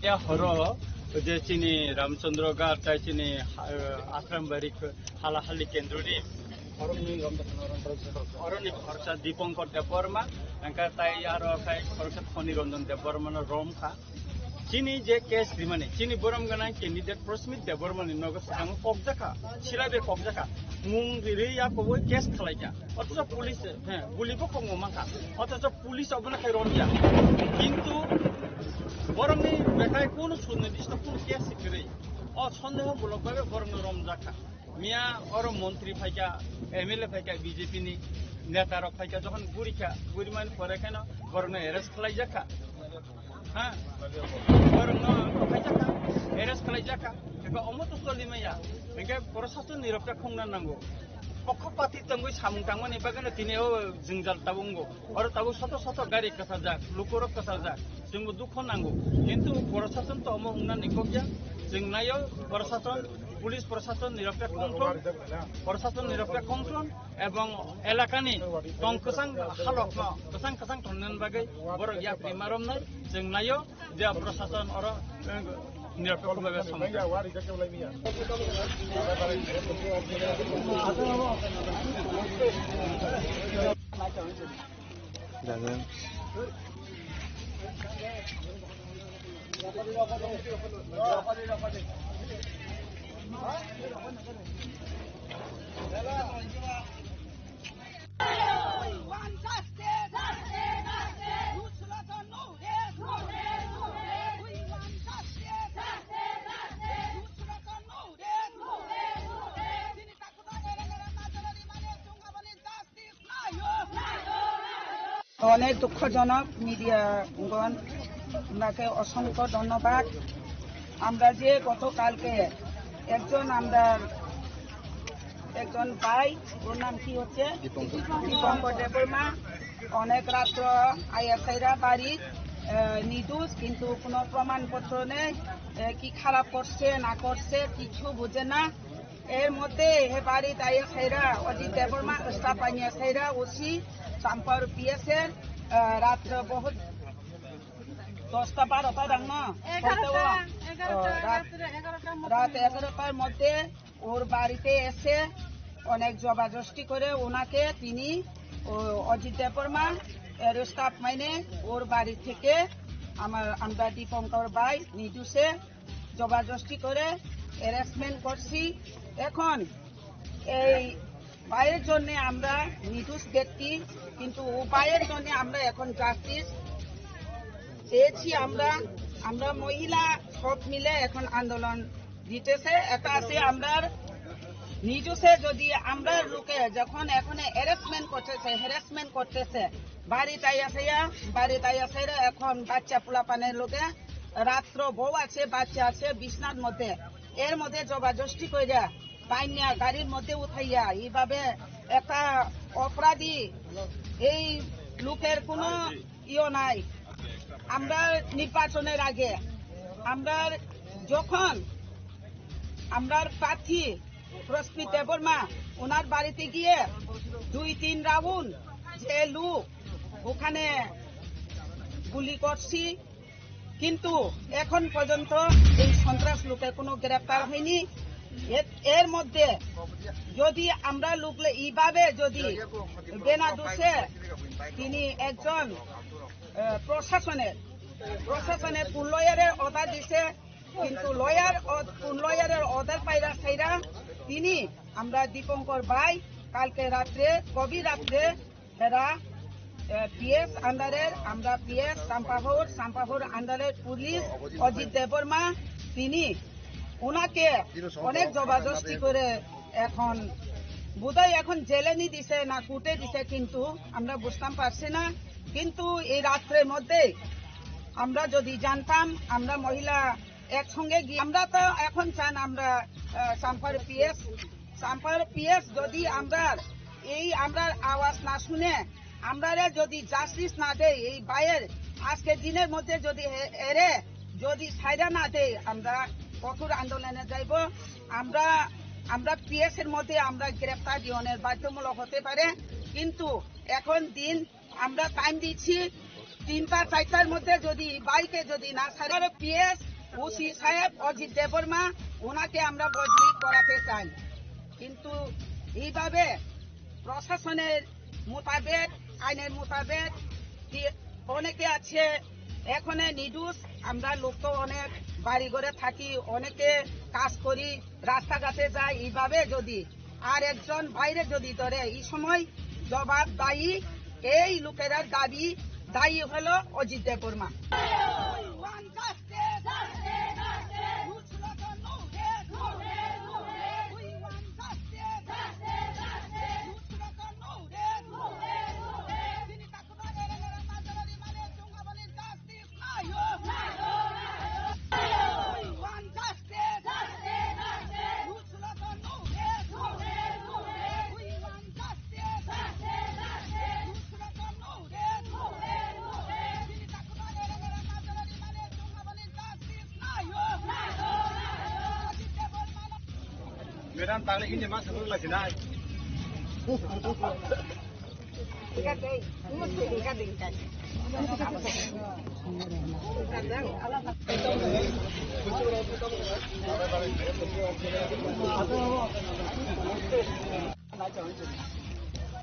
Ya horo je chini Ramchandra Gar tai chini ashram bari hala hali kendruri oroni khorsa Dipankar Deborma angka tai aro kai khorsa Khoni Ranjan Deborma no rom kha chini je case dimane chini boram gana candidate Prosmit Deborma ni nogo sang kobja kha silabe kobja kha mung ri ya ko case khlaika otho police guli ko ngoma kha otho police obna kai ronja কিন্তু বরংনি বেকায় কোন সুনির্দিষ্ট কোন case সিকিরে সন্দেহমূলকভাবে বরং রমজাখা মিয়া or মন্ত্রী ফাইকা MLA ফাইকা BJP নি নেতার ফাইকা যখন গুরিমান পরে কেন বরং এরেস্ট খালাই যাখা হ্যাঁ বরং ফাইকা এরেস্ট খালাই যাখা এবা অমত সলিমাইয়া বেকে প্রশাসন নিরপেক্ষ না নাঙ্গো পক্ষপাতি তঙ্গই সামুং তাংমানি বাগানে তিনিও জিংজাল তাবুঙ্গো আর তাবু শত গাড়ি কাছা যাক লুকরক কাছা যাক जोंबो दुख नांगौ किन्तु प्रशासन तो अमो हुंना निकबिया जों नायो प्रशासन पुलिस प्रशासन निरपेक्ष कंट्रोल एवं एलाकानि टंकसां हालक कसां थनन बागै बर या प्रिमारम नाय जों नायो जे प्रशासन और निरपेक्ष भाबे समझ Jangan. অনেক দুঃখজনক মিডিয়াগণ আপনাকে অসংখ্য ধন্যবাদ। আমরা যে গতকালকে একজন ভাই ওর নাম কি হচ্ছে দীপঙ্কর দেববর্মা অনেক রাত্র আইএসআইরা বাড়ি নির্দোষ কিন্তু কোনো প্রমাণপত্র নেই কি খারাপ করছে না করছে কিছু বুঝে না এর মধ্যে এ বাড়িতে আইএসআইরা অজিত দেববর্মা স্টাফ আইএসআইরা ওসি চাম্পার পিএসের রাত্র বহুত 10টা 12টা দাম না রাত 11টার মধ্যে ওর বাড়িতে এসে অনেক জবাজস্তি করে ওনাকে তিনি অজিত দেববর্মা এর স্টাফ মাইনে ওর বাড়ি থেকে আমরা দীপঙ্কর ভাই নির্দোষে জবাজস্তি করে হ্যারাসমেন্ট করছি। এখন এই ভাইয়ের জন্য আমরা নির্দোষ ব্যক্তি কিন্তু ও ভাইয়ের জন্য আমরা এখন জাস্টিস চেয়েছি। আমরা মহিলা সব মিলে এখন আন্দোলন দিতেছে। এটা আছে আমরা নির্দোষে যদি আমরা লোকে যখন এখন হ্যারাসমেন্ট করতেছে বাড়িতে এখন বাচ্চা পোলাপানের লোকে রাত্র বউ আছে বাচ্চা আছে বিছনার মধ্যে এর মধ্যে জবরদস্তি কইরা বাইনিয়া গাড়ির মধ্যে উঠাইয়া এইভাবে একটা অপরাধী এই লোকের কোনো নাই। আমরা নির্বাচনের আগে আমরা যখন আমরা প্রার্থী প্রস্মিত দেববর্মা ওনার বাড়িতে গিয়ে 2-3 রাউন্ড যে লোক ওখানে গুলি করছি, কিন্তু এখন পর্যন্ত এই সন্ত্রাস লোকের কোনো গ্রেপ্তার হয়নি। এর মধ্যে যদি আমরা লোকলে এইভাবে যদি বেনা দোষে তিনি একজন প্রশাসনের কোন লয়ারের অর্ডার দিছে, কিন্তু কোন লয়ারের অর্ডার পাইরা সাইরা তিনি আমরা দীপঙ্কর ভাই কালকে রাত্রে গভীর রাত্রে এরা পিএস আন্ডারের আমরা পিএস সাম্পাহর আন্ডারের পুলিশ অজিত দেববর্মা তিনি ওনাকে অনেক জবরদস্তি করে এখন বোধহয় এখন জেলে নি দিছে না কোর্টে দিছে, কিন্তু আমরা বুঝতাম পারছি না। কিন্তু এই রাত্রের মধ্যে আমরা যদি জানতাম আমরা মহিলা একসঙ্গে গিয়ে আমরা তো এখন চান আমরা সাম্পার পিএস যদি আমরা আওয়াজ না শুনে আমরা যদি জাস্টিস না দেয় এই বাইয়ের আজকের দিনের মধ্যে যদি এরে যদি ছাইরা না দেয় আমরা কঠোর আন্দোলনে যাইব। আমরা পিএস এর মধ্যে আমরা গ্রেপ্তার জীবনের বাধ্যমূলক হতে পারে, কিন্তু এখন দিন আমরা টাইম দিচ্ছি 3টা-4টার মধ্যে যদি বাইকে যদি না ছাড়ে পিএস ওসি সাহেব অজিত দেববর্মা ওনাকে আমরা বদলি করাতে চাই। কিন্তু এইভাবে প্রশাসনের মোতাবেক আইনের মোতাবেক অনেকে আছে এখন নির্দোষ। আমরা লোক তো অনেক বাড়ি ঘরে থাকি, অনেকে কাজ করি, রাস্তাঘাটে যাই, এইভাবে যদি আর একজন বাইরে যদি ধরে এই সময় জবাব দায়ী এই লোকেরা দায়ী হলো Ajit Debbarma. Medan tarik ini mas sebelum lagi naik.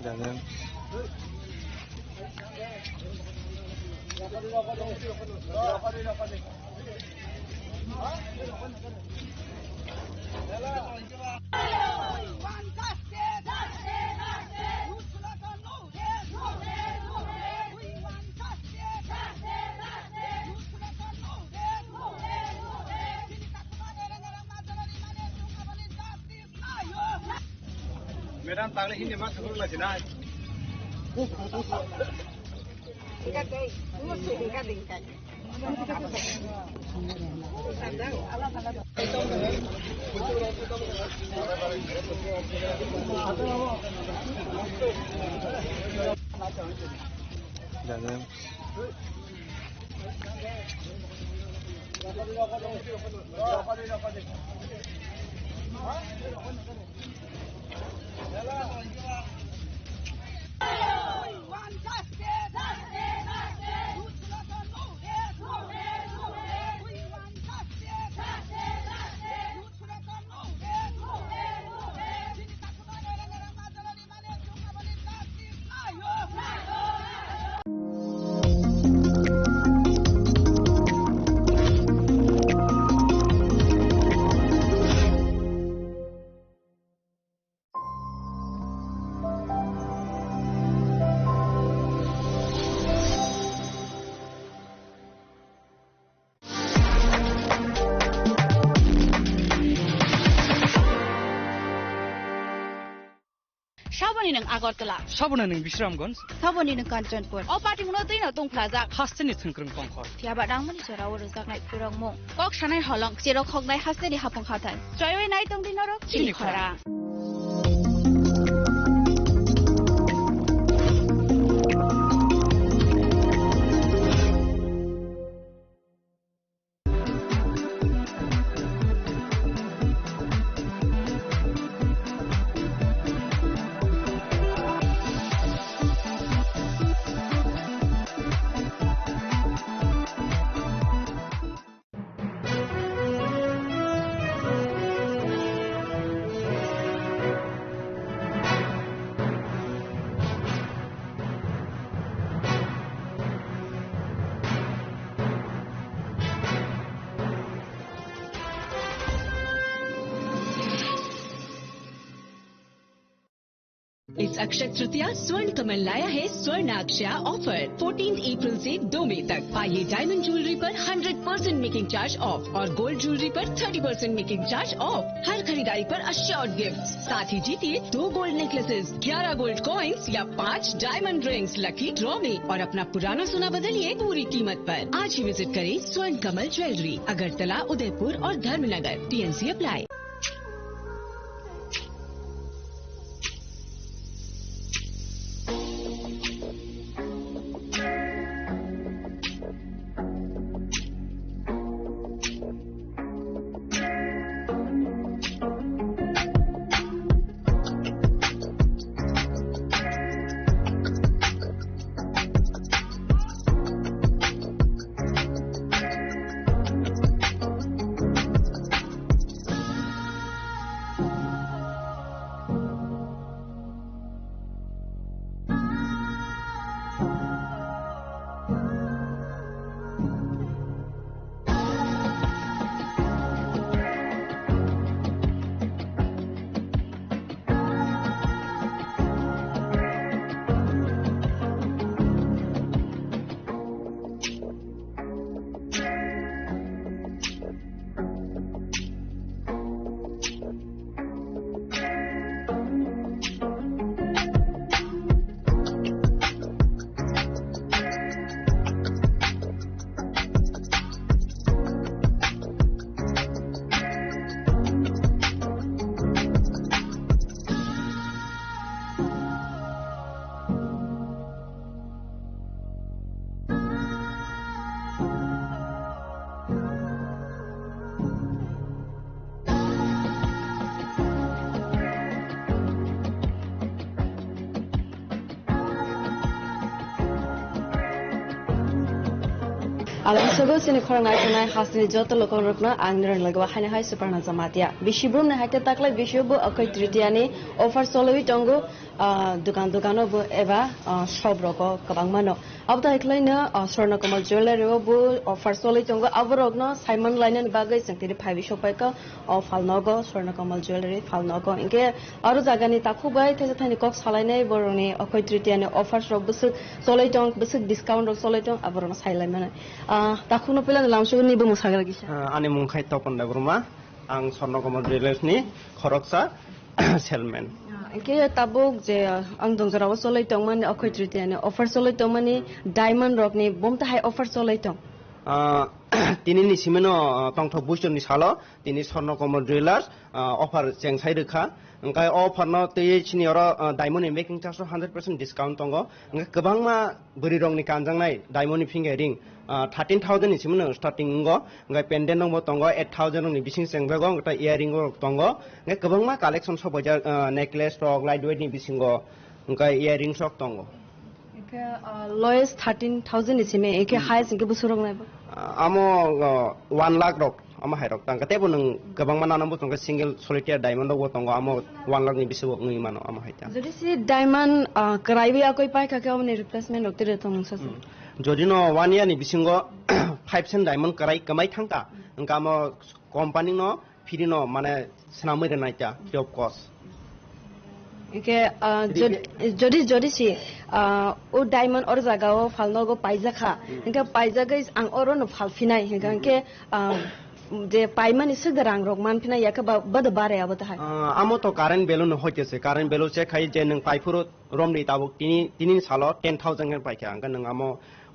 Jangan. Medan tarik ini mas sebelum lagi naik. Jangan. Sabuni nang Agartala. Sabuna ning Bisramganj. Sabuni nang Kanchanpur. O party mo na din na tong plaza. Hasteni thungkrung tongkhor. Tiaba dang mani sora oro zaknai purang mo. Kok shanai halong siro khognai hasteni hapong khatai. Joyoi nai tong din oro chini khara. इस अक्षय तृतीया स्वर्ण कमल लाया है स्वर्ण अक्षया offer 14 अप्रैल से 2 मई तक। पाइए diamond jewellery पर 100% making charge of और गोल्ड ज्वेलरी पर 30% मेकिंग चार्ज ऑफ। हर खरीदारी पर अश्योर्ड गिफ्ट, साथ ही जीतिए 2 गोल्ड नेकलेसेस, 11 गोल्ड कॉइन्स या 5 डायमंड रिंग्स लकी ड्रॉ में और अपना पुराना सोना बदलिए पूरी कीमत पर। आज ही विजिट करें स्वर्ण कमल ज्वेलरी, अगरतला, उदयपुर और Dharmanagar. TNC apply. Alam sogo sini korang aikunai hasni joto lokong rukna angren lagwa hanya hai superna zamatia. Bishibrum na hake taklai bishibu akai tritiani offer solowi tongo dukan-dukano bu eba shop roko kabang mano. Abda iklai na Swarna Kamal jewelry bu offer solowi tongo aborogno Simon Line bagai sangtiri phaibi shopai ka falnogo Swarna Kamal jewelry falnogo inke aru jagani takubai these thani kok salainai boroni akai tritiani offers rok busuk solowi tong busuk discount rok solowi tong aborogno sailai mana. Takuno pila langsung ni bu musagar gisa. Ani mungkai topan da bruma ang Swarna Kamal jewelers ni khoroksa salesman. Ke tabuk je ang dongjaraw solai tongman akhoi tritiani offer solai tongmani diamond rock ni bomta hai offer solai tong. Tini ni simeno tongthok bushon ni salo tini Swarna Kamal jewelers offer chengsai rekha engkai offer no tei chini oro diamond in making charge 100% discount tongo engkai kebangma beri rong ni kanjangnai diamond finger ring 13,000 ni simeno starting ngo engkai pendant nong tongo 8,000 ni bising sengbego engkai earring rok tongo engkai kebangma collection so bajar necklace rok lightweight ni bisingo engkai earring sok tongo. Lowest 13,000 ni sime eke highest engke busurong nai ba. Amo 1 lakh rok amo hai rok tangka tebo nang kabang mana nambo tongka single solitaire diamond rok tongo amo 1 lakh ni bisu ngi mano amo hai ta. Jadi si diamond karaibi akoi pai ka ka ni replacement rok tere tong sa. Jadi no 1 year ni bisingo 5 cent diamond karai kamai thangta engka amo company no free no mane snamai renai ta free of cost. Ike jadi si o diamond or jagao falnogo paijaka inka paijaga ang oro no falfinai inka जे पाइमानि सगदा रां रक मानफिना याका बद बारे आबत हाय आमो तो current value न होइतेसे current value से खाइ जे नों पाइफुरो रमनि ताबुक तिनि सालो 10,000 गन पाइखे आंका नों आमो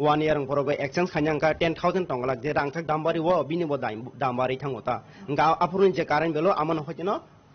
1 year परबो एक्सचेंज खानि आंका 10,000 टंगला जे रांथाक दामबारि वो बिनि बो दामबारि थांगोता आंका आफुरुन जे कारेन्ट बेलु आमन होइते न